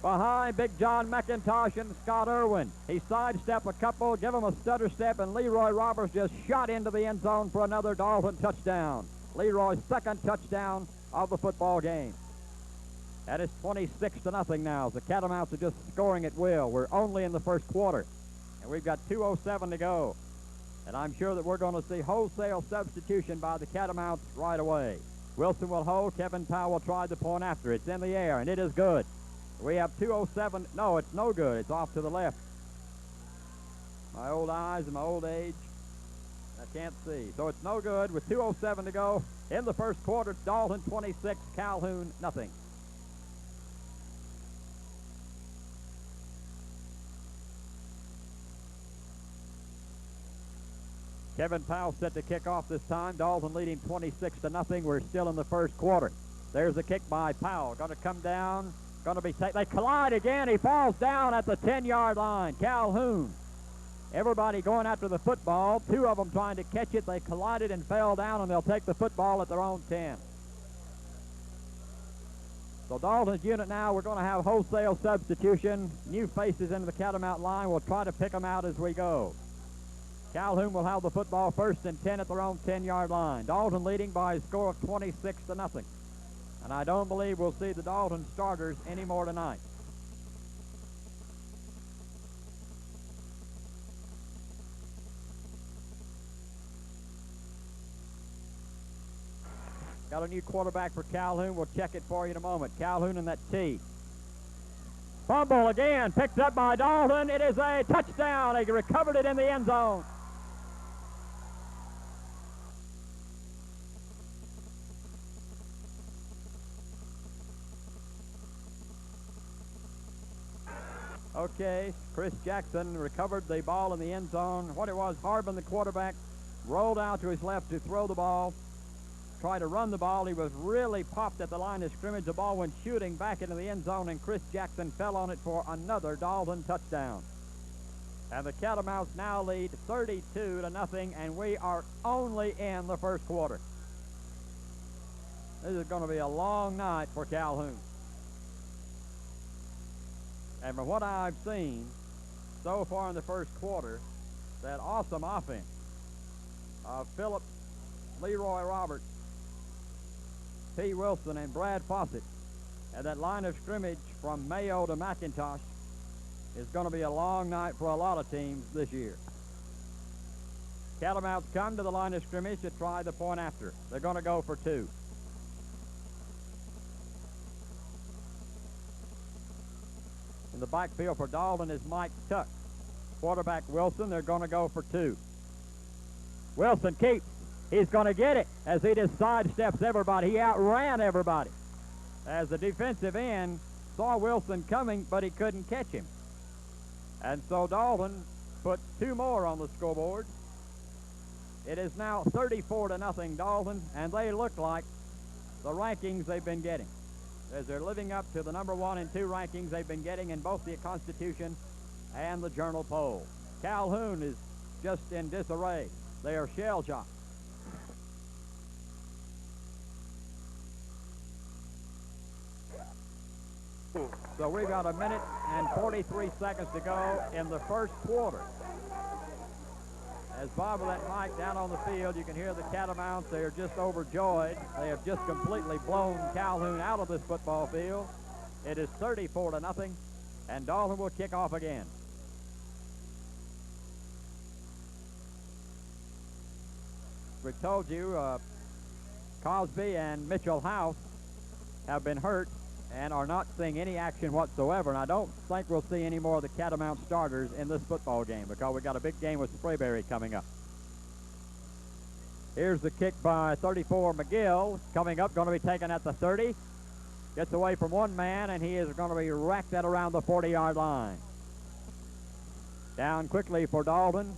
behind Big John McIntosh and Scott Irwin. He sidestepped a couple, give him a stutter step, and Leroy Roberts just shot into the end zone for another Dalton touchdown. Leroy's 2nd touchdown of the football game. That is 26 to nothing now. The Catamounts are just scoring at will. We're only in the first quarter, and we've got 2:07 to go. And I'm sure that we're going to see wholesale substitution by the Catamounts right away. Wilson will hold. Kevin Powell will try the point after. It's in the air, and it is good. We have 2:07. No, it's no good. It's off to the left. My old eyes and my old age, I can't see. So it's no good with 2:07 to go in the first quarter. Dalton 26, Calhoun nothing. Kevin Powell set to kick off this time. Dalton leading 26 to nothing. We're still in the first quarter. There's a kick by Powell. Going to come down. Going to be taken. They collide again. He falls down at the 10-yard line. Calhoun. Everybody going after the football. 2 of them trying to catch it. They collided and fell down, and they'll take the football at their own 10. So Dalton's unit now, we're going to have wholesale substitution. New faces into the Catamount line. We'll try to pick them out as we go. Calhoun will have the football 1st and 10 at their own 10-yard line. Dalton leading by a score of 26 to nothing. And I don't believe we'll see the Dalton starters anymore tonight. Got a new quarterback for Calhoun. We'll check it for you in a moment. Calhoun in that T. Fumble again, picked up by Dalton. It is a touchdown. They recovered it in the end zone. Okay, Chris Jackson recovered the ball in the end zone. What it was, Harmon, the quarterback, rolled out to his left to throw the ball, tried to run the ball. He was really popped at the line of scrimmage. The ball went shooting back into the end zone, and Chris Jackson fell on it for another Dalton touchdown. And the Catamounts now lead 32-0, and we are only in the first quarter. This is going to be a long night for Calhoun. And from what I've seen so far in the first quarter, that awesome offense of Phillips, Leroy Roberts, P. Wilson, and Brad Fawcett, and that line of scrimmage from Mayo to McIntosh is going to be a long night for a lot of teams this year. Catamounts come to the line of scrimmage to try the point after. They're going to go for 2. In the backfield for Dalton is Mike Tuck. Quarterback Wilson, they're going to go for 2. Wilson keeps. He's going to get it as he just sidesteps everybody. He outran everybody. As the defensive end saw Wilson coming, but he couldn't catch him. And so Dalton put 2 more on the scoreboard. It is now 34-0 Dalton, and they look like the rankings they've been getting, as they're living up to the number 1 and 2 rankings they've been getting in both the Constitution and the Journal poll. Calhoun is just in disarray. They are shell-shocked. So we've got 1 minute and 43 seconds to go in the first quarter. As Bob let Mike down on the field, you can hear the Catamounts. They are just overjoyed. They have just completely blown Calhoun out of this football field. It is 34-0, and Dalton will kick off again. We told you Cosby and Mitchell House have been hurt and are not seeing any action whatsoever, and I don't think we'll see any more of the Catamount starters in this football game because we've got a big game with Sprayberry coming up. Here's the kick by 34 McGill, coming up, going to be taken at the 30. Gets away from one man, and he is going to be racked at around the 40-yard line. Down quickly for Dalton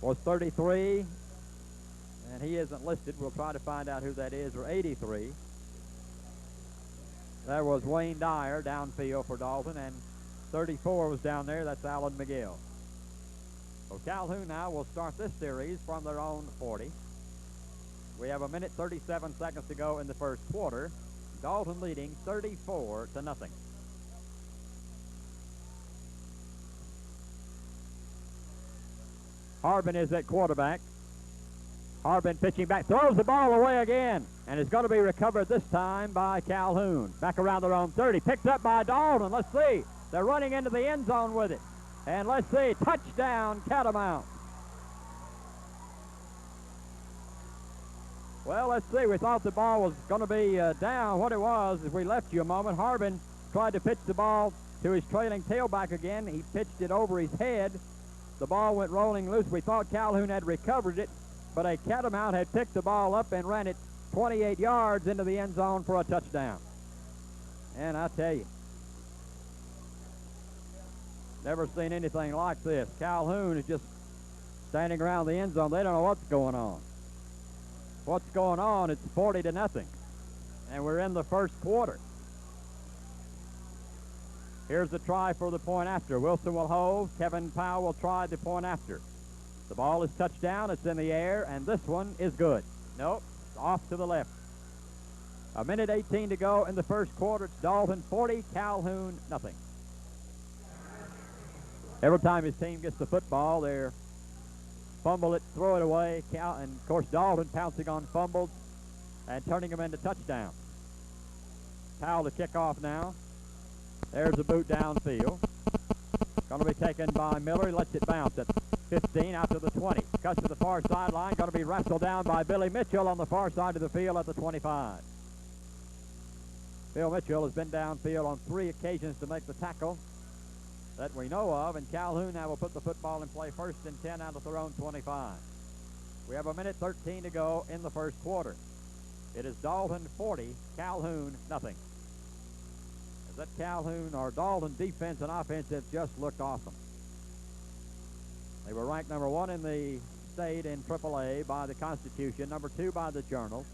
was 33, and he isn't listed. We'll try to find out who that is, or 83. There was Wayne Dyer downfield for Dalton, and 34 was down there. That's Alan McGill. So Calhoun now will start this series from their own 40. We have 1 minute 37 seconds to go in the first quarter. Dalton leading 34-0. Harmon is at quarterback. Harmon pitching back, throws the ball away again, and it's going to be recovered this time by Calhoun. Back around their own 30, picked up by Dalton. Let's see, they're running into the end zone with it. And let's see, touchdown Catamount. Well, let's see, we thought the ball was going to be down. What it was, as we left you a moment, Harmon tried to pitch the ball to his trailing tailback again. He pitched it over his head. The ball went rolling loose. We thought Calhoun had recovered it, but a Catamount had picked the ball up and ran it 28 yards into the end zone for a touchdown. And I tell you, never seen anything like this. Calhoun is just standing around the end zone. They don't know what's going on. What's going on? It's 40-0, and we're in the first quarter. Here's the try for the point after. Wilson will hold. Kevin Powell will try the point after. The ball is touched down. It's in the air, and this one is good. Nope, it's off to the left. 1 minute 18 to go in the first quarter. It's Dalton 40, Calhoun nothing. Every time his team gets the football, they're fumble it, throw it away, and of course Dalton pouncing on fumbles and turning them into touchdowns. Powell to kick off now. There's a boot downfield. Going to be taken by Miller. He lets it bounce at 15 out to the 20. Cuts to the far sideline. Going to be wrestled down by Billy Mitchell on the far side of the field at the 25. Bill Mitchell has been downfield on 3 occasions to make the tackle that we know of, and Calhoun now will put the football in play, 1st and 10 out of their own 25. We have 1 minute 13 to go in the first quarter. It is Dalton 40, Calhoun nothing. As that Calhoun or Dalton defense and offense have just looked awesome. They were ranked number 1 in the state in AAA by the Constitution, number 2 by the Journal,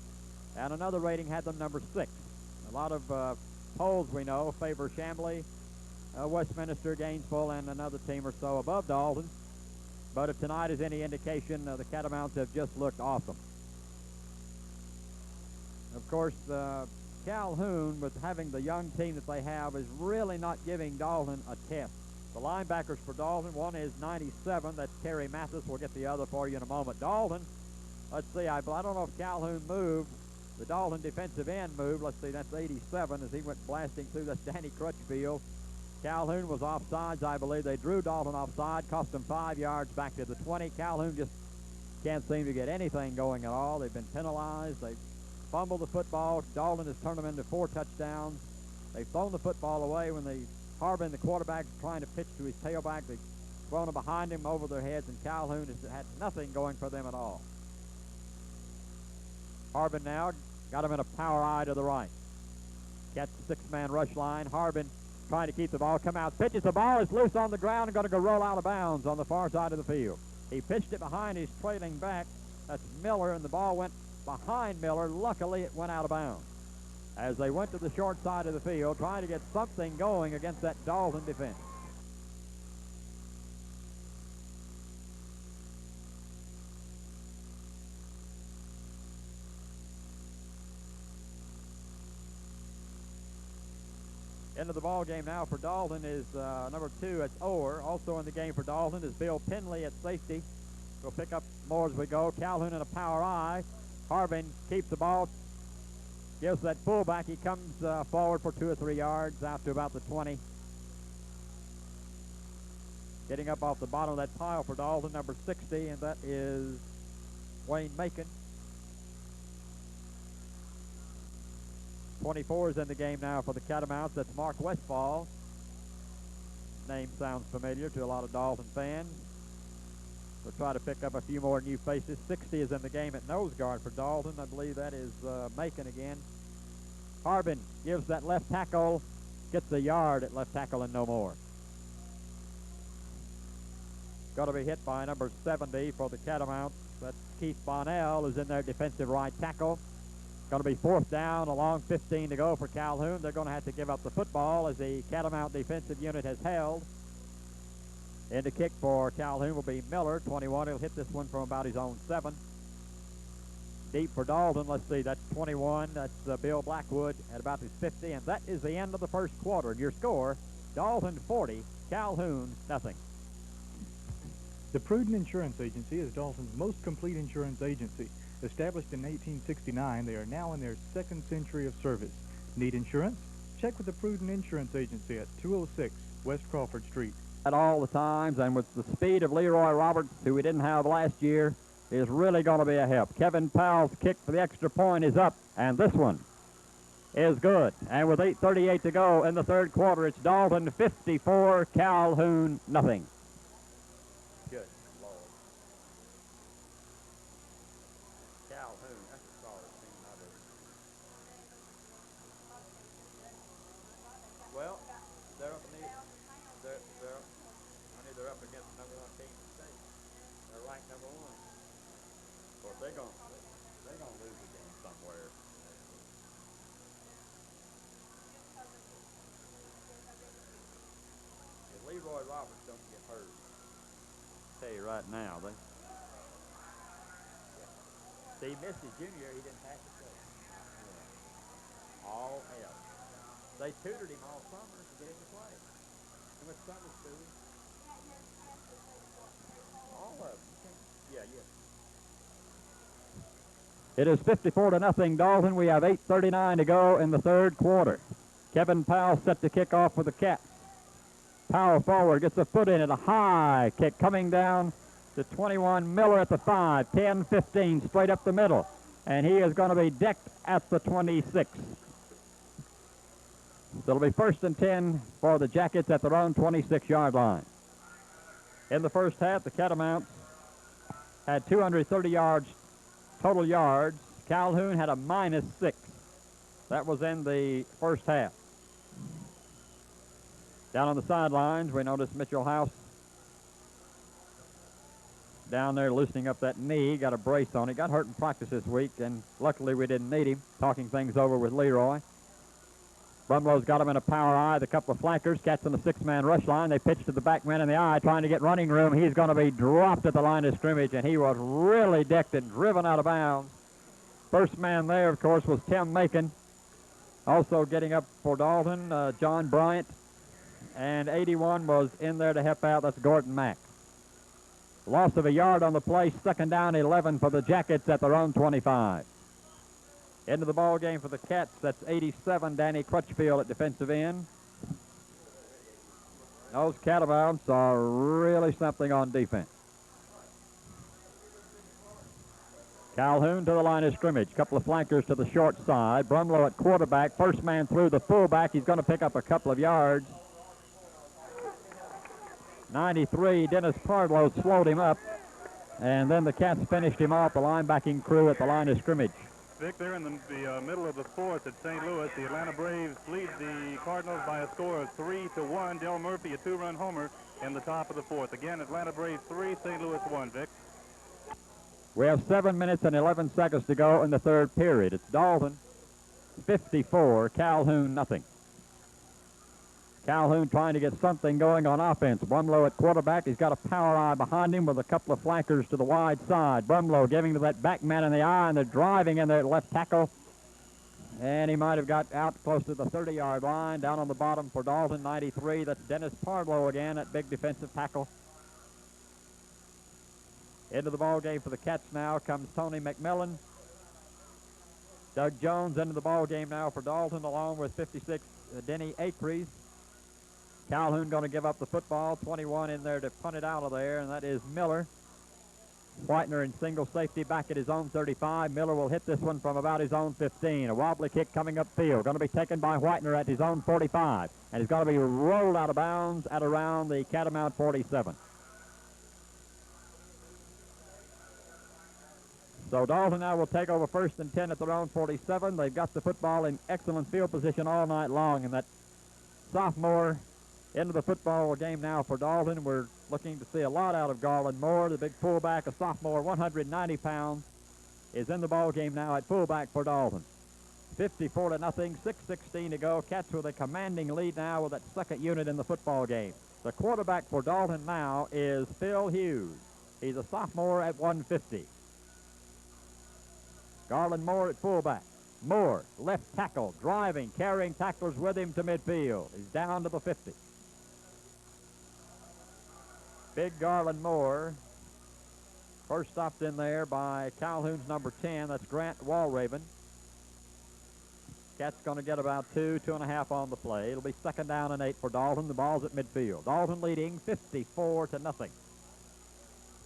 and another rating had them number 6. A lot of polls we know favor Chamblee, Westminster, Gainesville, and another team or so above Dalton. But if tonight is any indication, the Catamounts have just looked awesome. Of course, Calhoun, with having the young team that they have, is really not giving Dalton a test. The linebackers for Dalton, one is 97. That's Terry Mathis. We'll get the other for you in a moment. Dalton, let's see, I don't know if Calhoun moved. The Dalton defensive end moved. Let's see, that's 87 as he went blasting through. That's Danny Crutchfield. Calhoun was offsides, I believe. They drew Dalton offside, cost them 5 yards back to the 20. Calhoun just can't seem to get anything going at all. They've been penalized. They've fumbled the football. Dalton has turned them into 4 touchdowns. They've thrown the football away when Harmon, the quarterback, is trying to pitch to his tailback. They've thrown it behind him over their heads, and Calhoun has had nothing going for them at all. Harmon now got him in a power eye to the right. Catch the 6-man rush line. Harmon trying to keep the ball. Come out, pitches the ball. It's loose on the ground and going to go roll out of bounds on the far side of the field. He pitched it behind his trailing back. That's Miller, and the ball went behind Miller. Luckily, it went out of bounds. As they went to the short side of the field, trying to get something going against that Dalton defense. Into the ball game now for Dalton is number 2, it's Orr. Also in the game for Dalton is Bill Penley at safety. We'll pick up more as we go. Calhoun in a power eye. Harmon keeps the ball, gives that fullback. He comes forward for 2 or 3 yards out to about the 20. Getting up off the bottom of that pile for Dalton, number 60, and that is Wayne Macon. 24 is in the game now for the Catamounts. That's Mark Westfall. Name sounds familiar to a lot of Dalton fans. We'll try to pick up a few more new faces. 60 is in the game at nose guard for Dalton. I believe that is Macon again. Harmon gives that left tackle, gets a yard at left tackle and no more. Going to be hit by number 70 for the Catamounts. That's Keith Bonnell, who's in their defensive right tackle. Going to be 4th down, a long 15 to go for Calhoun. They're going to have to give up the football as the Catamount defensive unit has held. And the kick for Calhoun will be Miller, 21. He'll hit this one from about his own 7. Deep for Dalton. Let's see, that's 21. That's Bill Blackwood at about his 50. And that is the end of the first quarter. And your score, Dalton 40, Calhoun nothing. The Prudent Insurance Agency is Dalton's most complete insurance agency. Established in 1869, they are now in their 2nd century of service. Need insurance? Check with the Prudent Insurance Agency at 206 West Crawford Street. At all the times, and with the speed of Leroy Roberts, who we didn't have last year, is really going to be a help. Kevin Powell's kick for the extra point is up, and this one is good. And with 8:38 to go in the 3rd quarter, it's Dalton 54, Calhoun nothing. Good Lord. Calhoun, that's a solid team, I do. Well, they're up in the, they're up against the number 1 team in the state. They're ranked number 1. Of course, they're going to lose the game somewhere. If Leroy Roberts don't get hurt, I'll tell you right now, see, Missy Jr., he didn't pass the play. All hell. They tutored him all summer to get him to play. How much summer school? All of them. Yeah. It is 54-0 Dalton. We have 8:39 to go in the 3rd quarter. Kevin Powell set to kick off for the Cats. Powell forward, gets a foot in it, a high kick coming down to 21. Miller at the 5, 10, 15, straight up the middle. And he is going to be decked at the 26. So it'll be 1st and 10 for the Jackets at their own 26-yard line. In the first half, the Catamounts had 230 yards, total yards. Calhoun had a -6. That was in the first half. Down on the sidelines, we notice Mitchell House down there loosening up that knee, got a brace on it. Got hurt in practice this week, and luckily we didn't need him. Talking things over with Leroy. Brumlow's got him in a power eye. The couple of flankers, Cats on the six-man rush line. They pitch to the back man in the eye, trying to get running room. He's going to be dropped at the line of scrimmage, and he was really decked and driven out of bounds. First man there, of course, was Tim Macon. Also getting up for Dalton, John Bryant. And 81 was in there to help out. That's Gordon Mack. Loss of a yard on the play, second down 11 for the Jackets at their own 25. Into the ball game for the Cats, that's 87, Danny Crutchfield at defensive end. Those Catamounts are really something on defense. Calhoun to the line of scrimmage. Couple of flankers to the short side. Brumlow at quarterback. First man through the fullback. He's going to pick up a couple of yards. 93, Dennis Pardlow slowed him up, and then the Cats finished him off, the linebacking crew at the line of scrimmage. Vic, they're in the middle of the fourth at St. Louis. The Atlanta Braves lead the Cardinals by a score of 3-1. Del Murphy, a two-run homer in the top of the fourth. Again, Atlanta Braves 3, St. Louis 1, Vic. We have 7 minutes and 11 seconds to go in the third period. It's Dalton 54, Calhoun nothing. Calhoun trying to get something going on offense. Brumlow at quarterback. He's got a power eye behind him with a couple of flankers to the wide side. Brumlow giving to that back man in the eye, and they're driving in there at left tackle. And he might have got out close to the 30-yard line. Down on the bottom for Dalton, 93. That's Dennis Pardlow again at big defensive tackle. Into the ball game for the Cats now comes Tony McMillan. Doug Jones into the ball game now for Dalton, along with 56, Denny Acres. Calhoun going to give up the football. 21 in there to punt it out of there, and that is Miller. Whitener in single safety back at his own 35. Miller will hit this one from about his own 15. A wobbly kick coming upfield. Going to be taken by Whitener at his own 45. And he's going to be rolled out of bounds at around the Catamount 47. So Dalton now will take over first and 10 at their own 47. They've got the football in excellent field position all night long, and that sophomore into the football game now for Dalton. We're looking to see a lot out of Garland Moore, the big fullback, a sophomore, 190 pounds, is in the ball game now at fullback for Dalton. 54-0, 6:16 to go. Cats with a commanding lead now with that second unit in the football game. The quarterback for Dalton now is Phil Hughes. He's a sophomore at 150. Garland Moore at fullback. Moore, left tackle, driving, carrying tacklers with him to midfield. He's down to the 50. Big Garland Moore, first stopped in there by Calhoun's number 10. That's Grant Walraven. Cat's going to get about 2.5 on the play. It'll be second down and 8 for Dalton. The ball's at midfield. Dalton leading 54-0.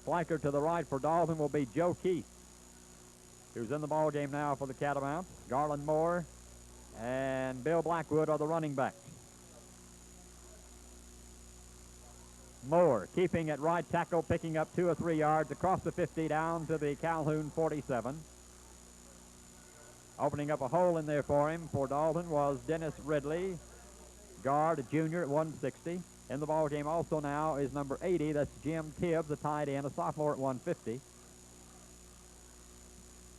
Flanker to the right for Dalton will be Joe Keith, who's in the ball game now for the Catamounts. Garland Moore and Bill Blackwood are the running backs. Moore keeping at right tackle, picking up 2 or 3 yards across the 50 down to the Calhoun 47. Opening up a hole in there for him for Dalton was Dennis Ridley, guard, a junior at 160. In the ball game also now is number 80. That's Jim Tibbs, a tight end, a sophomore at 150.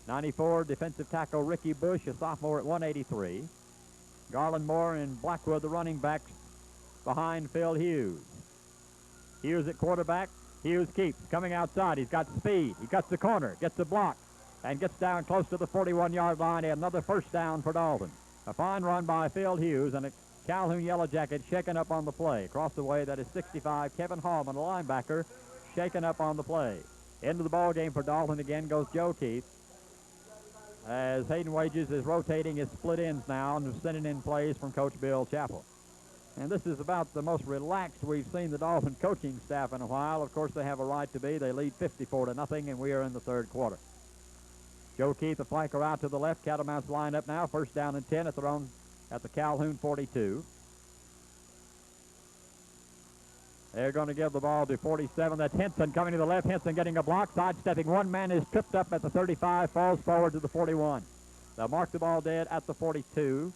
94, defensive tackle Ricky Bush, a sophomore at 183. Garland Moore and Blackwood, the running backs, behind Phil Hughes. Hughes at quarterback. Hughes keeps coming outside. He's got speed. He cuts the corner, gets the block, and gets down close to the 41-yard line. Another first down for Dalton. A fine run by Phil Hughes, and a Calhoun Yellow Jacket shaken up on the play. Across the way, that is 65, Kevin Harmon, a linebacker, shaken up on the play. Into the ball game for Dalton again goes Joe Keith, as Hayden Wages is rotating his split ends now and sending in plays from Coach Bill Chappell. And this is about the most relaxed we've seen the Dalton coaching staff in a while. Of course, they have a right to be. They lead 54-0, and we are in the third quarter. Joe Keith, the flanker out to the left. Catamounts line up now. First down and 10 at their own at the Calhoun 42. They're going to give the ball to 47. That's Henson coming to the left. Henson getting a block, sidestepping. One man is tripped up at the 35, falls forward to the 41. They'll mark the ball dead at the 42.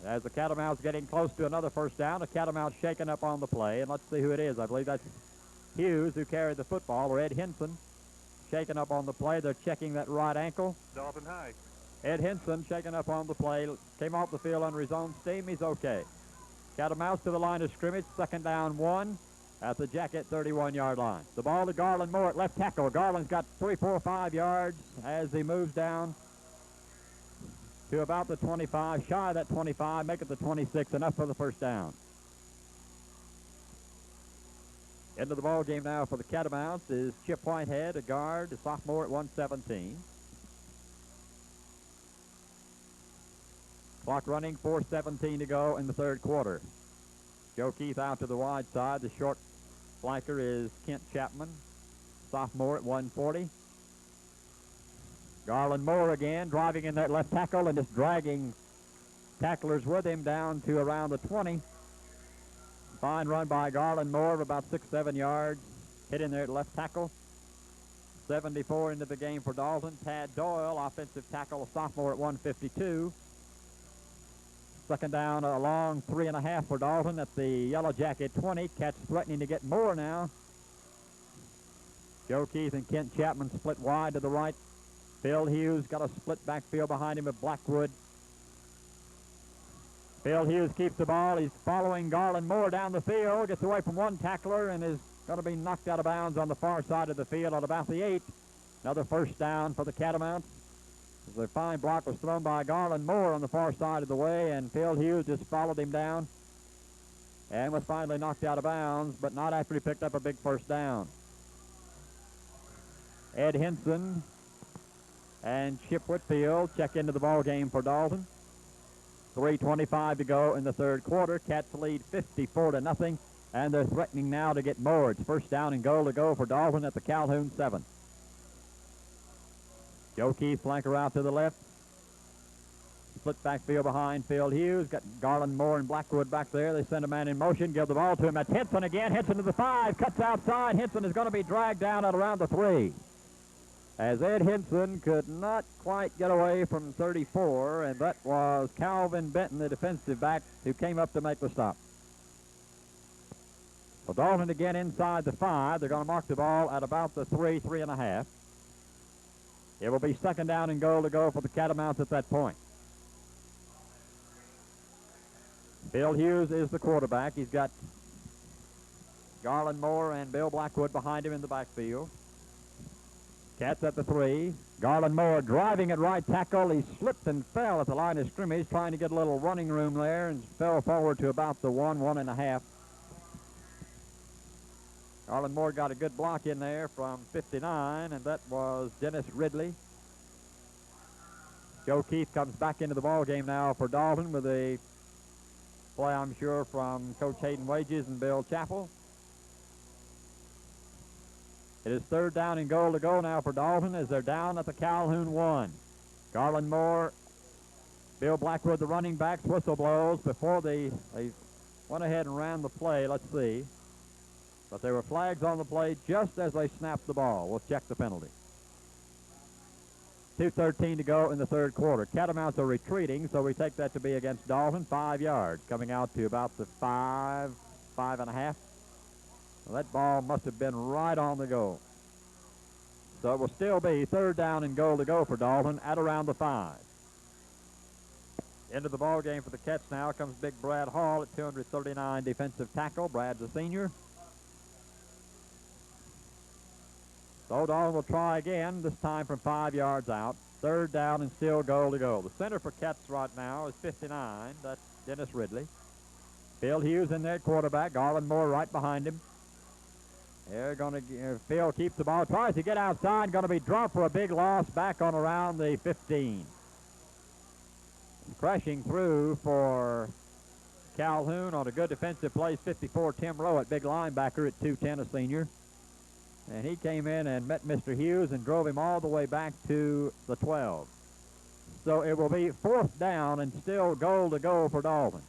As the Catamounts getting close to another first down, the Catamounts shaking up on the play, and let's see who it is. I believe that's Hughes who carried the football, or Ed Henson shaking up on the play. They're checking that right ankle. Dalton High. Ed Henson shaking up on the play, came off the field under his own steam. He's okay. Catamounts to the line of scrimmage, second down 1 at the Jacket 31-yard line. The ball to Garland Moore at left tackle. Garland's got 3, 4, 5 yards as he moves down to about the 25, shy of that 25, make it the 26, enough for the first down. Into the ball game now for the Catamounts is Chip Whitehead, a guard, a sophomore at 117. Clock running, 4:17 to go in the third quarter. Joe Keith out to the wide side. The short flanker is Kent Chapman, sophomore at 140. Garland Moore again, driving in that left tackle and just dragging tacklers with him down to around the 20. Fine run by Garland Moore of about 6, 7 yards. Hit in there at left tackle. 74 into the game for Dalton. Tad Doyle, offensive tackle, a sophomore at 152. Second down, a long 3.5 for Dalton at the Yellow Jacket 20. Cats threatening to get more now. Joe Keith and Kent Chapman split wide to the right. Phil Hughes got a split backfield behind him with Blackwood. Phil Hughes keeps the ball. He's following Garland Moore down the field. Gets away from one tackler and is going to be knocked out of bounds on the far side of the field at about the 8. Another first down for the Catamounts. The fine block was thrown by Garland Moore on the far side of the way, and Phil Hughes just followed him down and was finally knocked out of bounds, but not after he picked up a big first down. Ed Henson and Chip Whitfield check into the ball game for Dalton. 3:25 to go in the third quarter. Cats lead 54-0, and they're threatening now to get more. It's first down and goal to go for Dalton at the Calhoun 7. Joe Keith flanker out to the left. Split backfield behind Phil Hughes. Got Garland Moore and Blackwood back there. They send a man in motion, give the ball to him. That's Henson again. Henson to the 5, cuts outside. Henson is going to be dragged down at around the 3. As Ed Henson could not quite get away from 34, and that was Calvin Benton, the defensive back, who came up to make the stop. So Dalton again inside the 5. They're going to mark the ball at about the 3, 3.5. It will be second down and goal to go for the Catamounts at that point. Bill Hughes is the quarterback. He's got Garland Moore and Bill Blackwood behind him in the backfield. Cats at the 3. Garland Moore driving at right tackle. He slipped and fell at the line of scrimmage, trying to get a little running room there, and fell forward to about the 1, 1.5. Garland Moore got a good block in there from 59, and that was Dennis Ridley. Joe Keith comes back into the ball game now for Dalton with a play, I'm sure, from Coach Hayden Wages and Bill Chappell. It is third down and goal to go now for Dalton as they're down at the Calhoun 1. Garland Moore, Bill Blackwood, the running backs, whistle blows before they went ahead and ran the play. Let's see. But there were flags on the play just as they snapped the ball. We'll check the penalty. 2:13 to go in the third quarter. Catamounts are retreating, so we take that to be against Dalton. 5 yards, coming out to about the 5, 5.5. Well, that ball must have been right on the goal. So it will still be third down and goal to go for Dalton at around the 5. Into the ball game for the Cats now comes big Brad Hall at 239 defensive tackle. Brad's a senior. So Dalton will try again, this time from 5 yards out. Third down and still goal to go. The center for Cats right now is 59. That's Dennis Ridley. Phil Hughes in there, quarterback. Garland Moore right behind him. They're going to, Phil keeps the ball, tries to get outside, going to be dropped for a big loss back on around the 15. Crashing through for Calhoun on a good defensive play, 54, Tim Rowe at big linebacker at 210, a senior. And he came in and met Mr. Hughes and drove him all the way back to the 12. So it will be fourth down and still goal to go for Dalton.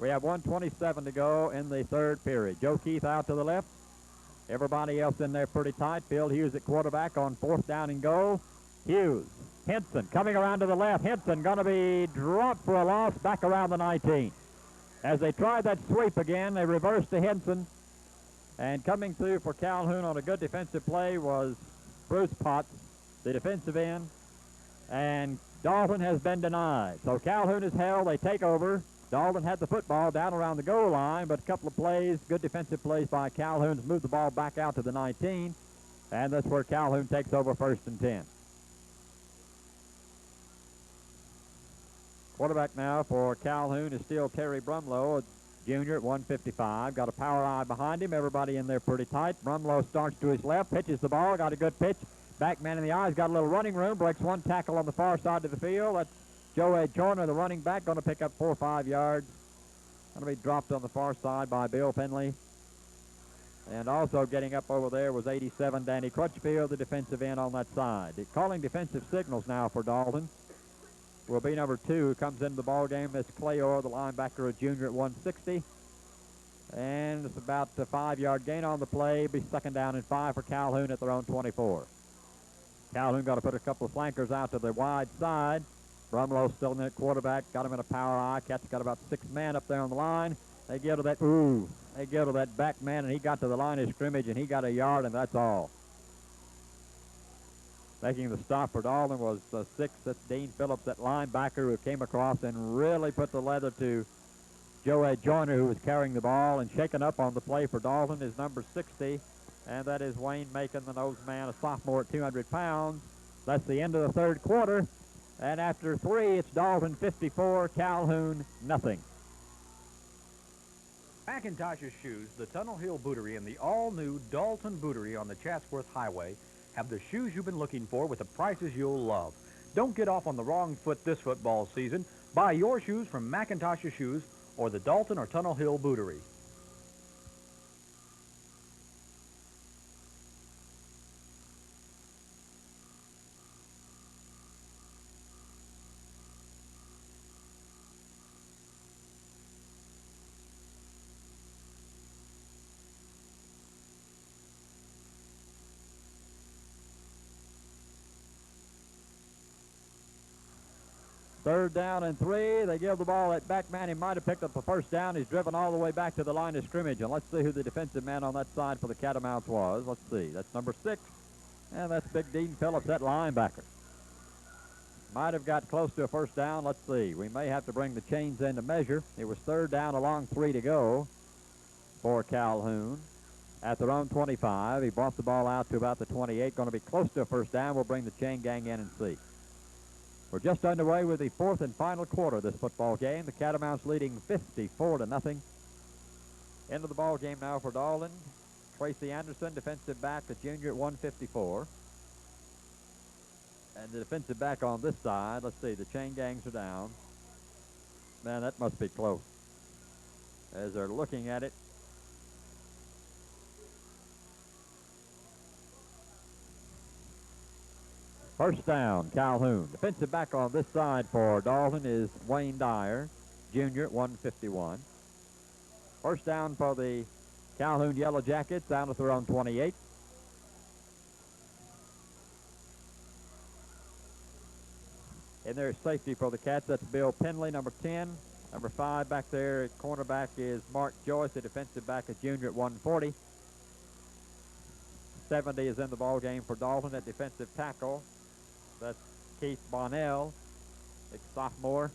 We have 1:27 to go in the third period. Joe Keith out to the left. Everybody else in there pretty tight. Phil Hughes at quarterback on fourth down and goal. Hughes Henson coming around to the left. Henson going to be dropped for a loss back around the 19. As they tried that sweep again, they reversed to Henson. And coming through for Calhoun on a good defensive play was Bruce Potts, the defensive end. And Dalton has been denied. So Calhoun is held. They take over. Dalton had the football down around the goal line, but a couple of plays, good defensive plays by Calhoun, has moved the ball back out to the 19. And that's where Calhoun takes over 1st and 10. Quarterback now for Calhoun is still Terry Brumlow, a junior at 155. Got a power eye behind him. Everybody in there pretty tight. Brumlow starts to his left, pitches the ball, got a good pitch. Back man in the eyes, got a little running room, breaks one tackle on the far side of the field. That's Joe Joyner, the running back, going to pick up 4 or 5 yards. Going to be dropped on the far side by Bill Finley. And also getting up over there was 87, Danny Crutchfield, the defensive end on that side. Calling defensive signals now for Dalton will be number 2 who comes into the ball game. That's Clay Orr, the linebacker, a junior at 160. And it's about a 5-yard gain on the play. Be 2nd down and 5 for Calhoun at their own 24. Calhoun got to put a couple of flankers out to the wide side. Brumlow still in there at quarterback. Got him in a power eye. Cat's got about 6 men up there on the line. They give to that back man, and he got to the line of scrimmage, and he got a yard, and that's all. Making the stop for Dalton was 6. That's Dean Phillips, that linebacker who came across and really put the leather to Joe Joyner, who was carrying the ball, and shaken up on the play for Dalton is number 60, and that is Wayne Macon, the nose man, a sophomore at 200 pounds. That's the end of the 3rd quarter, and after 3, it's Dalton 54, Calhoun nothing. McIntosh's Shoes, the Tunnel Hill Bootery, and the all-new Dalton Bootery on the Chatsworth Highway have the shoes you've been looking for with the prices you'll love. Don't get off on the wrong foot this football season. Buy your shoes from McIntosh's Shoes or the Dalton or Tunnel Hill Bootery. Third down and 3. They give the ball at back man. He might have picked up the 1st down. He's driven all the way back to the line of scrimmage. And let's see who the defensive man on that side for the Catamounts was. Let's see. That's number 6. And that's Big Dean Phillips, that linebacker. Might have got close to a 1st down. Let's see. We may have to bring the chains into measure. It was 3rd down, along 3 to go for Calhoun at their own 25. He brought the ball out to about the 28. Going to be close to a 1st down. We'll bring the chain gang in and see. We're just underway with the 4th and final quarter of this football game. The Catamounts leading 54-0. Into the ball game now for Dalton. Tracy Anderson, defensive back, a junior at 154. And the defensive back on this side, let's see, the chain gangs are down. Man, that must be close. As they're looking at it, first down, Calhoun. Defensive back on this side for Dalton is Wayne Dyer, junior at 151. First down for the Calhoun Yellow Jackets, down at their own 28. In their safety for the Cats, that's Bill Penley, number 10. Number 5 back there at cornerback is Mark Joyce, the defensive back, a junior at 140. 70 is in the ball game for Dalton at defensive tackle. That's Keith Bonnell, sophomore.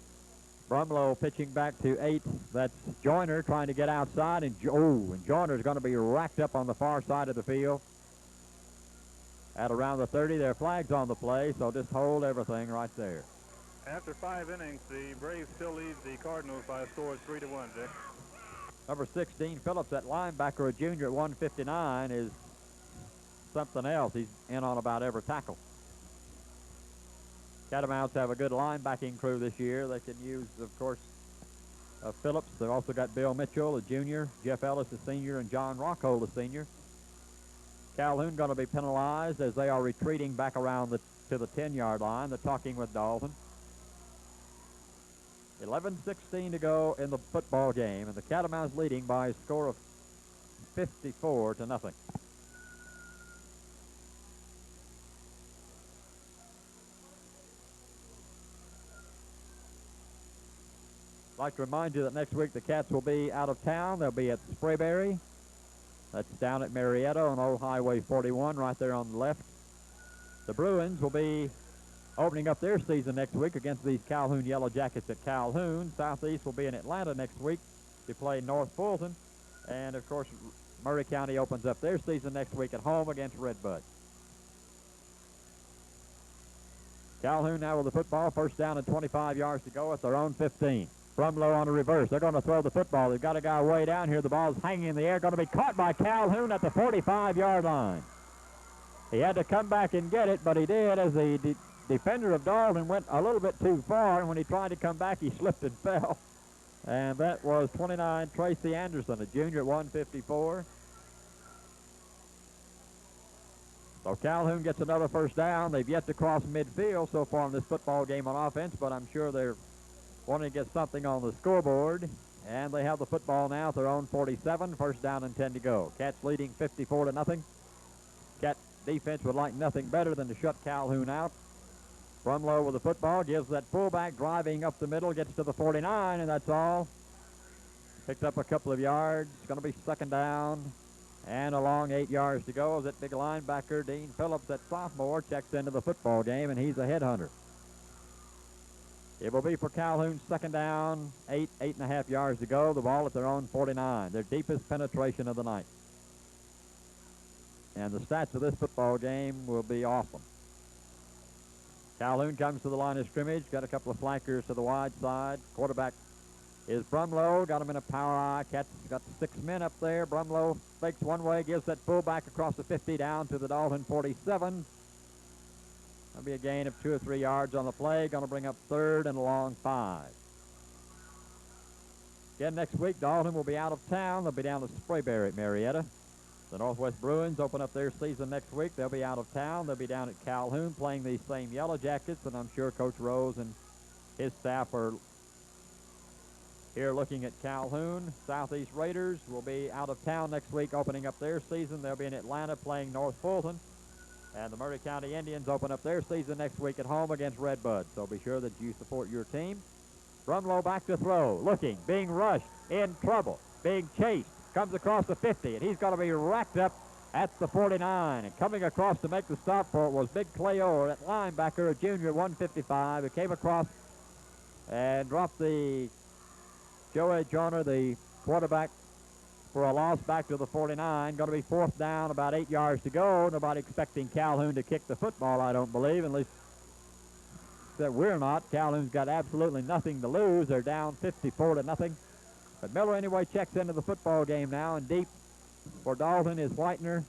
Brumlow pitching back to 8. That's Joyner trying to get outside, and Joyner's going to be racked up on the far side of the field. At around the 30, there are flags on the play, so just hold everything right there. After 5 innings, the Braves still lead the Cardinals by a score of 3-1, Dick. Number 16, Phillips, that linebacker, a junior at 159, is something else. He's in on about every tackle. Catamounts have a good linebacking crew this year. They can use, of course, Phillips. They've also got Bill Mitchell, a junior, Jeff Ellis, a senior, and John Rockhold, a senior. Calhoun going to be penalized as they are retreating back around to the 10-yard line. They're talking with Dalton. 11:16 to go in the football game, and the Catamounts leading by a score of 54-0. like to remind you that next week the Cats will be out of town. They'll be at Sprayberry. That's down at Marietta on Old Highway 41, right there on the left. The Bruins will be opening up their season next week against these Calhoun Yellow Jackets at Calhoun. Southeast will be in Atlanta next week to play North Fulton. And, of course, Murray County opens up their season next week at home against Redbud. Calhoun now with the football, first down and 25 yards to go at their own 15. Brumlow on a reverse. They're going to throw the football. They've got a guy way down here. The ball's hanging in the air, going to be caught by Calhoun at the 45-yard line. He had to come back and get it, but he did as the defender of Dalton went a little bit too far, and when he tried to come back, he slipped and fell. And that was 29 Tracy Anderson, a junior at 154. So Calhoun gets another first down. They've yet to cross midfield so far in this football game on offense, but I'm sure they're wanting to get something on the scoreboard. And they have the football now at their own 47, first down and 10 to go. Cats leading 54-0. Cat defense would like nothing better than to shut Calhoun out. Brumlow with the football, gives that fullback driving up the middle, gets to the 49, and that's all. Picked up a couple of yards. Going to be second down. And a long 8 yards to go as that big linebacker, Dean Phillips, that sophomore, checks into the football game, and he's a headhunter. It will be for Calhoun, second down, 8.5 yards to go. The ball at their own 49, their deepest penetration of the night. And the stats of this football game will be awesome. Calhoun comes to the line of scrimmage, got a couple of flankers to the wide side. Quarterback is Brumlow, got him in a power eye. Cat's got 6 men up there. Brumlow fakes one way, gives that fullback across the 50 down to the Dalton 47. That'll be a gain of 2 or 3 yards on the play. Going to bring up third and a long 5. Again, next week, Dalton will be out of town. They'll be down to Sprayberry at Marietta. The Northwest Bruins open up their season next week. They'll be out of town. They'll be down at Calhoun playing these same Yellow Jackets, and I'm sure Coach Rose and his staff are here looking at Calhoun. Southeast Raiders will be out of town next week opening up their season. They'll be in Atlanta playing North Fulton. And the Murray County Indians open up their season next week at home against Redbud. So be sure that you support your team. Brumlow back to throw, looking, being rushed, in trouble, being chased. Comes across the 50, and he's going to be racked up at the 49. And coming across to make the stop for it was Big Clay Orr, that linebacker, a junior at 155, who came across and dropped the Joey Joyner, the quarterback, for a loss back to the 49. Going to be fourth down, about 8 yards to go. Nobody expecting Calhoun to kick the football, I don't believe, at least that we're not. Calhoun's got absolutely nothing to lose. They're down 54-0. But Miller anyway checks into the football game now, and deep for Dalton is Whitener,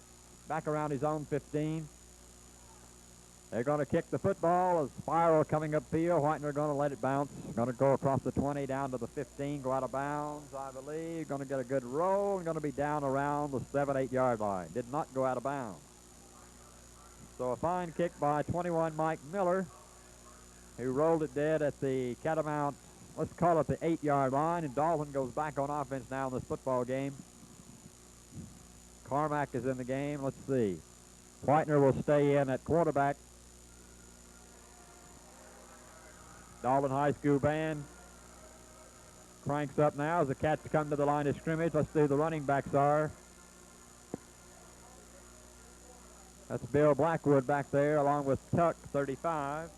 back around his own 15. They're going to kick the football. A spiral coming upfield. Whitener going to let it bounce. Going to go across the 20 down to the 15, go out of bounds, I believe. Going to get a good roll and going to be down around the 7-8 yard line. Did not go out of bounds. So a fine kick by 21 Mike Miller, who rolled it dead at the Catamount, let's call it the 8 yard line, and Dalton goes back on offense now in this football game. Carmack is in the game. Let's see. Whitener will stay in at quarterback. Dalton High School band cranks up now as the Cats come to the line of scrimmage. Let's see who the running backs are. That's Bill Blackwood back there along with Tuck, 35.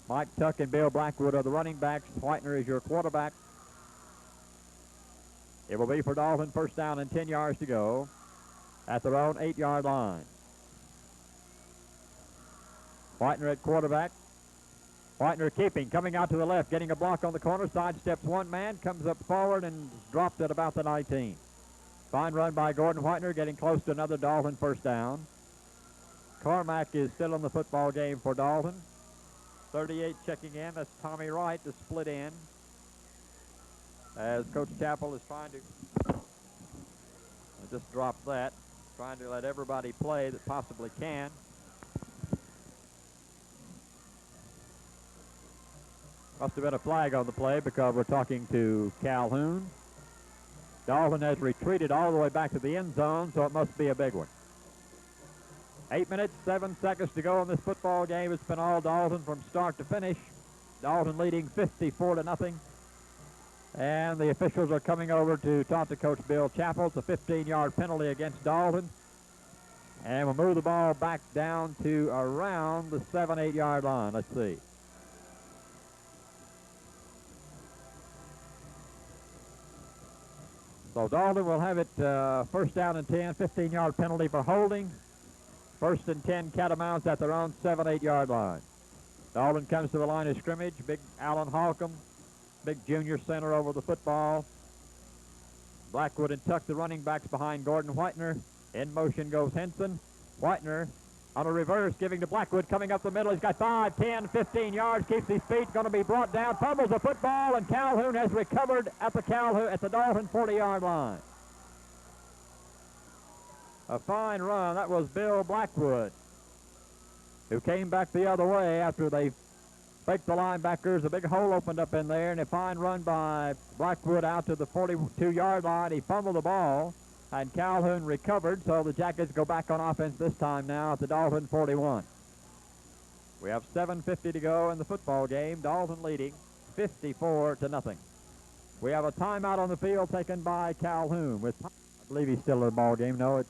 Mike Tuck and Bill Blackwood are the running backs. Whitener is your quarterback. It will be for Dalton, first down and 10 yards to go at their own 8 yard line. Whitener at quarterback. Whitener keeping, coming out to the left, getting a block on the corner, sidesteps one man, comes up forward and dropped at about the 19. Fine run by Gordon Whitener, getting close to another Dalton first down. Carmack is still in the football game for Dalton. 38 checking in, that's Tommy Wright, the split end. As Coach Chappell is trying to, I just dropped that, trying to let everybody play that possibly can. Must have been a flag on the play because we're talking to Calhoun. Dalton has retreated all the way back to the end zone, so it must be a big one. 8 minutes, 7 seconds to go in this football game. It's been all Dalton from start to finish. Dalton leading 54-0. And the officials are coming over to talk to Coach Bill Chappell. It's a 15-yard penalty against Dalton. And we'll move the ball back down to around the 7-8 yard line. Let's see. So Dalton will have it first down and 10, 15-yard penalty for holding. First and 10 Catamounts at their own 7-8 yard line. Dalton comes to the line of scrimmage. Big Alan Holcomb, big junior center over the football. Blackwood and Tuck, the running backs behind Gordon Whitener. In motion goes Henson. Whitener on a reverse, giving to Blackwood, coming up the middle. He's got 5, 10, 15 yards, keeps his feet, going to be brought down, fumbles the football, and Calhoun has recovered at the Dalton 40-yard line. A fine run. That was Bill Blackwood, who came back the other way after they faked the linebackers. A big hole opened up in there, and a fine run by Blackwood out to the 42-yard line. He fumbled the ball, and Calhoun recovered, so the Jackets go back on offense this time now at the Dalton 41. We have 7:50 to go in the football game. Dalton leading 54-0. We have a timeout on the field taken by Calhoun. I believe he's still in the ball game. No, it's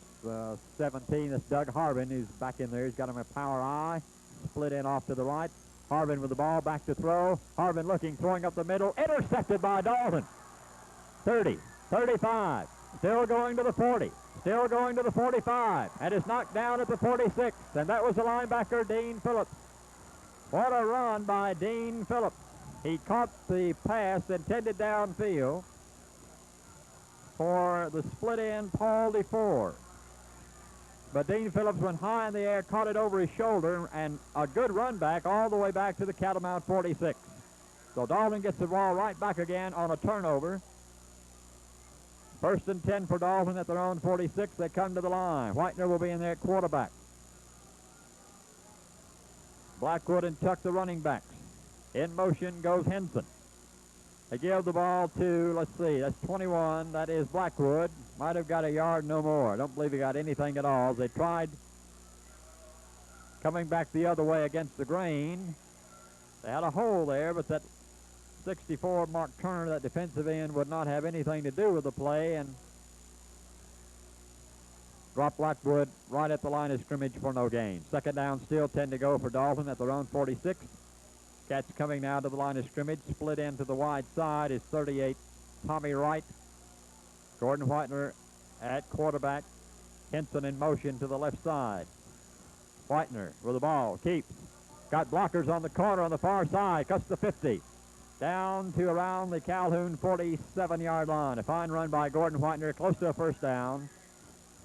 17. That's Doug Harmon who's back in there. He's got him a power eye. Split in off to the right. Harmon with the ball, back to throw. Harmon looking, throwing up the middle. Intercepted by Dalton. 30, 35. Still going to the 40. Still going to the 45. And is knocked down at the 46. And that was the linebacker, Dean Phillips. What a run by Dean Phillips. He caught the pass intended downfield for the split end Paul DeFore. But Dean Phillips went high in the air, caught it over his shoulder, and a good run back all the way back to the Catamount 46. So Dalton gets the ball right back again on a turnover. First and 10 for Dalton at their own 46. They come to the line. Whitener will be in there at quarterback. Blackwood and Tuck, the running backs. In motion goes Henson. They give the ball to, let's see, that's 21. That is Blackwood. Might have got a yard, no more. I don't believe he got anything at all. They tried coming back the other way against the grain. They had a hole there, but that 64 Mark Turner, that defensive end, would not have anything to do with the play and dropped Blackwood right at the line of scrimmage for no gain. Second down, still 10 to go for Dalton at their own 46. Catch coming now to the line of scrimmage. Split into the wide side is 38 Tommy Wright. Gordon Whitener at quarterback. Henson in motion to the left side. Whitener with the ball. Keeps. Got blockers on the corner on the far side. Cuts the 50. Down to around the Calhoun 47-yard line. A fine run by Gordon Whitener. Close to a first down.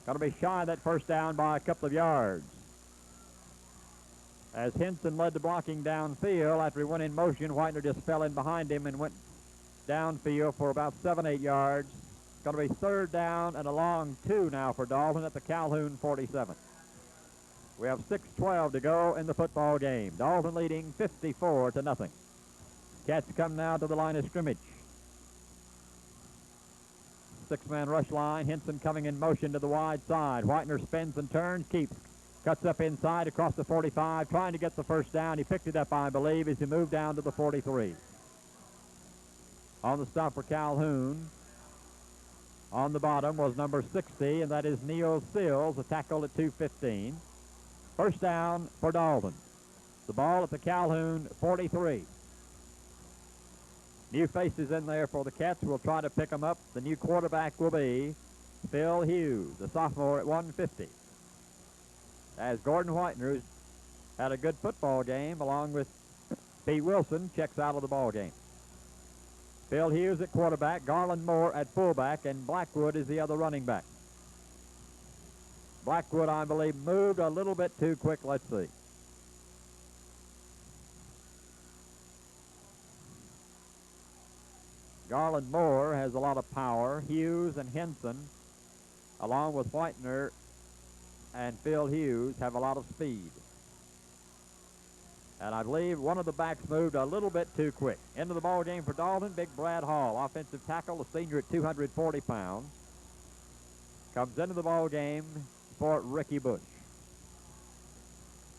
Got to be shy of that first down by a couple of yards. As Henson led the blocking downfield, after he went in motion, Whitener just fell in behind him and went downfield for about 7-8 yards. Going to be third down and a long 2 now for Dalton at the Calhoun 47. We have 6:12 to go in the football game. Dalton leading 54-0. Cats come now to the line of scrimmage. 6-man rush line. Henson coming in motion to the wide side. Whitener spins and turns, keeps. Cuts up inside across the 45, trying to get the first down. He picked it up, I believe, as he moved down to the 43. On the stop for Calhoun, on the bottom was number 60, and that is Neil Sills, a tackle at 2:15. First down for Dalton. The ball at the Calhoun 43. New faces in there for the Cats. We'll try to pick them up. The new quarterback will be Phil Hughes, the sophomore at 150. As Gordon Whitener, who's had a good football game, along with Pete Wilson, checks out of the ball game. Phil Hughes at quarterback, Garland Moore at fullback, and Blackwood is the other running back. Blackwood, I believe, moved a little bit too quick. Let's see. Garland Moore has a lot of power. Hughes and Henson, along with Whitener and Phil Hughes, have a lot of speed. And I believe one of the backs moved a little bit too quick. Into the ball game for Dalton, big Brad Hall, offensive tackle, a senior at 240 pounds. Comes into the ball game for Ricky Bush.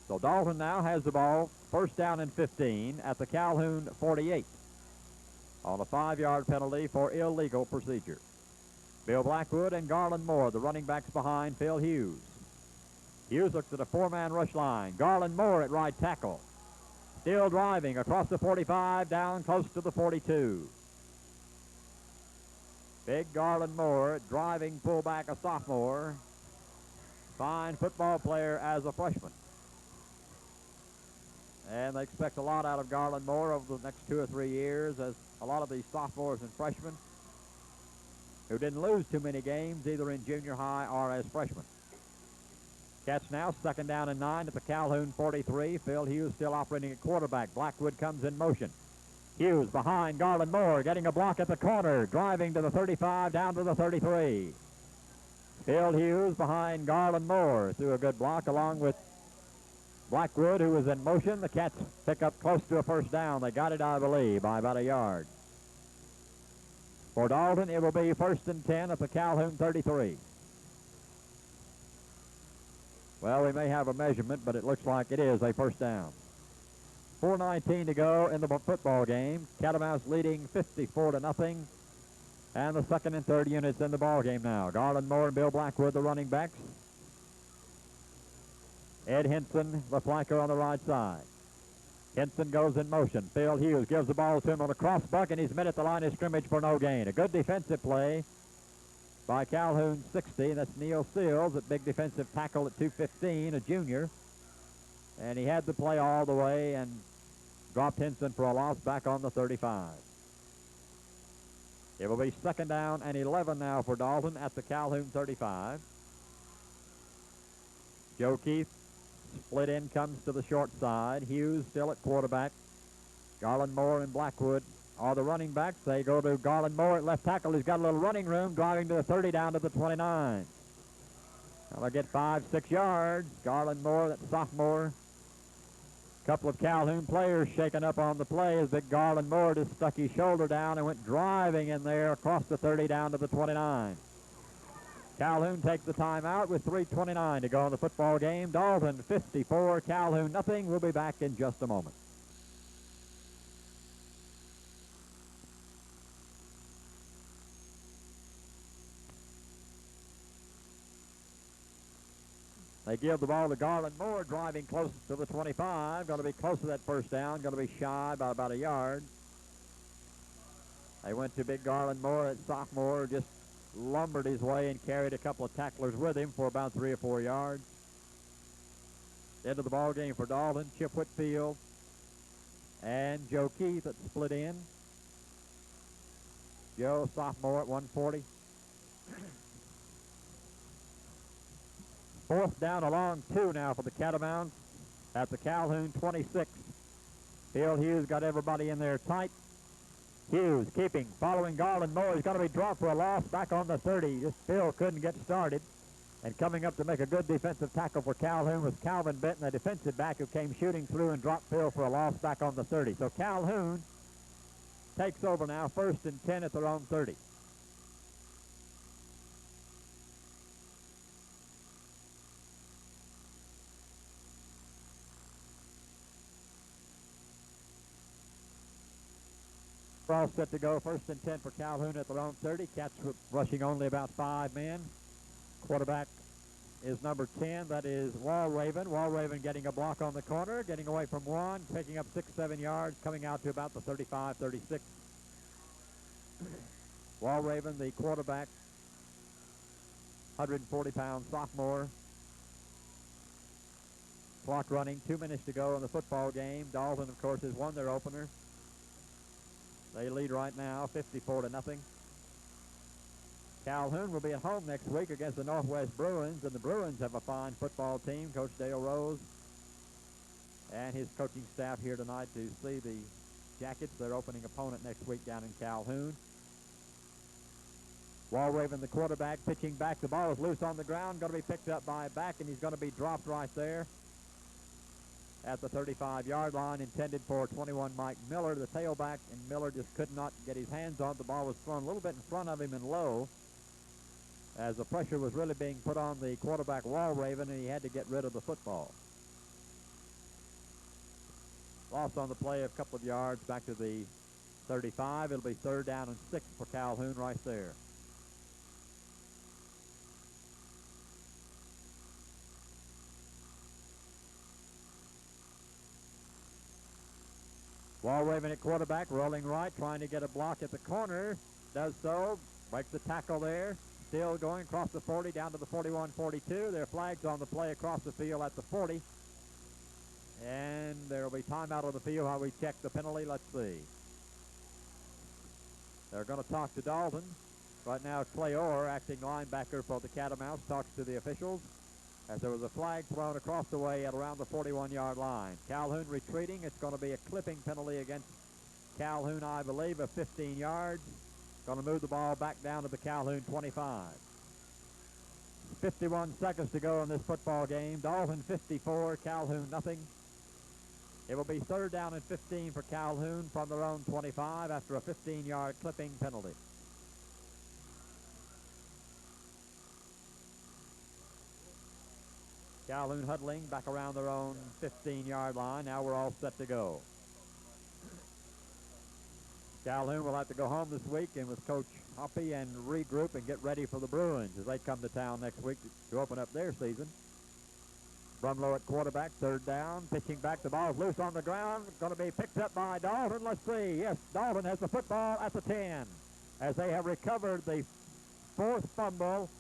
So Dalton now has the ball, first down and 15 at the Calhoun 48 on a 5-yard penalty for illegal procedure. Bill Blackwood and Garland Moore, the running backs behind Phil Hughes. Hughes looks at a 4-man rush line. Garland Moore at right tackle. Still driving across the 45, down close to the 42. Big Garland Moore, driving fullback, a sophomore. Fine football player as a freshman. And they expect a lot out of Garland Moore over the next 2 or 3 years, as a lot of these sophomores and freshmen who didn't lose too many games either in junior high or as freshmen. Catch now, second down and 9 at the Calhoun 43. Phil Hughes still operating at quarterback. Blackwood comes in motion. Hughes behind Garland Moore, getting a block at the corner, driving to the 35, down to the 33. Phil Hughes behind Garland Moore threw a good block along with Blackwood, who was in motion. The Cats pick up close to a first down. They got it, I believe, by about a yard. For Dalton, it will be first and 10 at the Calhoun 33. Well, we may have a measurement, but it looks like it is a first down. 4:19 to go in the football game. Catamounts leading 54-0. And the second and third units in the ball game now. Garland Moore and Bill Blackwood, the running backs. Ed Henson, the flanker on the right side. Henson goes in motion. Phil Hughes gives the ball to him on a cross buck, and he's met at the line of scrimmage for no gain. A good defensive play by Calhoun 60. That's Neil Seals, at big defensive tackle at 215, a junior. And he had the play all the way and dropped Henson for a loss back on the 35. It will be second down and 11 now for Dalton at the Calhoun 35. Joe Keith, split in, comes to the short side. Hughes still at quarterback. Garland Moore and Blackwood are the running backs. They go to Garland Moore at left tackle. He's got a little running room, driving to the 30, down to the 29. They'll get 5-6 yards. Garland Moore, that sophomore. Couple of Calhoun players shaken up on the play as big Garland Moore just stuck his shoulder down and went driving in there across the 30 down to the 29. Calhoun takes the timeout with 3:29 to go in the football game. Dalton 54, Calhoun nothing. We'll be back in just a moment. They give the ball to Garland Moore, driving close to the 25. Going to be close to that first down. Going to be shy by about a yard. They went to big Garland Moore at sophomore, just lumbered his way and carried a couple of tacklers with him for about 3 or 4 yards. End of the ball game for Dalton. Chip Whitfield and Joe Keith at split in. Joe, sophomore at 140. Fourth down along 2 now for the Catamounts at the Calhoun 26. Phil Hughes got everybody in there tight. Hughes keeping, following Garland Moore. He's going to be dropped for a loss back on the 30. Just Phil couldn't get started. And coming up to make a good defensive tackle for Calhoun was Calvin Benton, the defensive back who came shooting through and dropped Phil for a loss back on the 30. So Calhoun takes over now, first and 10 at their own 30. We're all set to go. First and 10 for Calhoun at their own 30. Cats rushing only about 5 men. Quarterback is number 10. That is Walraven. Walraven getting a block on the corner, getting away from one, picking up 6-7 yards, coming out to about the 35-36. Walraven, the quarterback, 140-pound sophomore. Clock running, 2 minutes to go in the football game. Dalton, of course, has won their opener. They lead right now, 54-0. Calhoun will be at home next week against the Northwest Bruins, and the Bruins have a fine football team. Coach Dale Rose and his coaching staff here tonight to see the Jackets, their opening opponent next week down in Calhoun. Walraven, the quarterback, pitching back. The ball is loose on the ground, going to be picked up by a back, and he's going to be dropped right there at the 35-yard line, intended for 21 Mike Miller, the tailback, and Miller just could not get his hands on it. The ball was thrown a little bit in front of him and low as the pressure was really being put on the quarterback Walraven, and he had to get rid of the football. Loss on the play of a couple of yards back to the 35. It'll be 3rd down and 6 for Calhoun right there. Ball waving at quarterback, rolling right, trying to get a block at the corner. Does so, breaks the tackle there. Still going across the 40 down to the 41-42. There are flags on the play across the field at the 40. And there will be timeout on the field while we check the penalty. Let's see. They're going to talk to Dalton. Right now, Clay Orr, acting linebacker for the Catamounts, talks to the officials as there was a flag thrown across the way at around the 41-yard line. Calhoun retreating. It's going to be a clipping penalty against Calhoun, I believe, of 15 yards. Going to move the ball back down to the Calhoun 25. 51 seconds to go in this football game. Dalton 54, Calhoun nothing. It will be 3rd down and 15 for Calhoun from their own 25 after a 15-yard clipping penalty. Calhoun huddling back around their own 15-yard line. Now we're all set to go. Calhoun will have to go home this week and with Coach Hoppy and regroup and get ready for the Bruins as they come to town next week to open up their season. Brumlow at quarterback, 3rd down, pitching back. The ball's loose on the ground, going to be picked up by Dalton. Let's see. Yes, Dalton has the football at the 10 as they have recovered the 4th fumble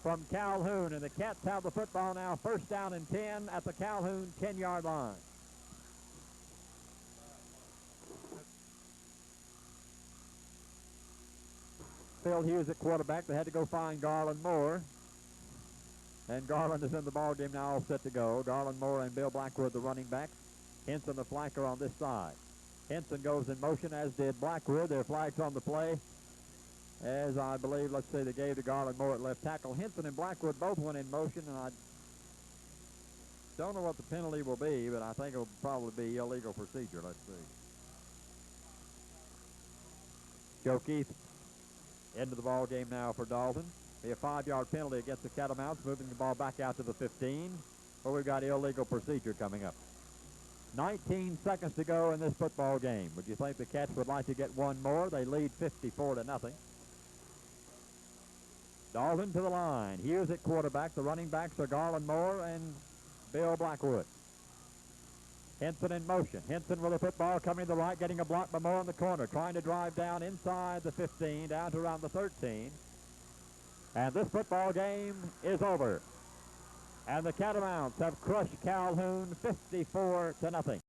from Calhoun, and the Cats have the football now, 1st down and 10 at the Calhoun 10-yard line. Phil Hughes at quarterback. They had to go find Garland Moore. And Garland is in the ball game now, all set to go. Garland Moore and Bill Blackwood, the running backs. Henson, the flanker on this side. Henson goes in motion, as did Blackwood. Their flags on the play. As I believe, let's see, they gave to Garland Moore at left tackle. Henson and Blackwood both went in motion, and I don't know what the penalty will be, but I think it will probably be illegal procedure. Let's see. Joe Keith into the ball game now for Dalton. Be a 5-yard penalty against the Catamounts, moving the ball back out to the 15, where we've got illegal procedure coming up. 19 seconds to go in this football game. Would you think the Cats would like to get one more? They lead 54-0. Dalton to the line. Hughes at quarterback. The running backs are Garland Moore and Bill Blackwood. Henson in motion. Henson with the football coming to the right, getting a block by Moore in the corner, trying to drive down inside the 15, down to around the 13. And this football game is over. And the Catamounts have crushed Calhoun 54-0.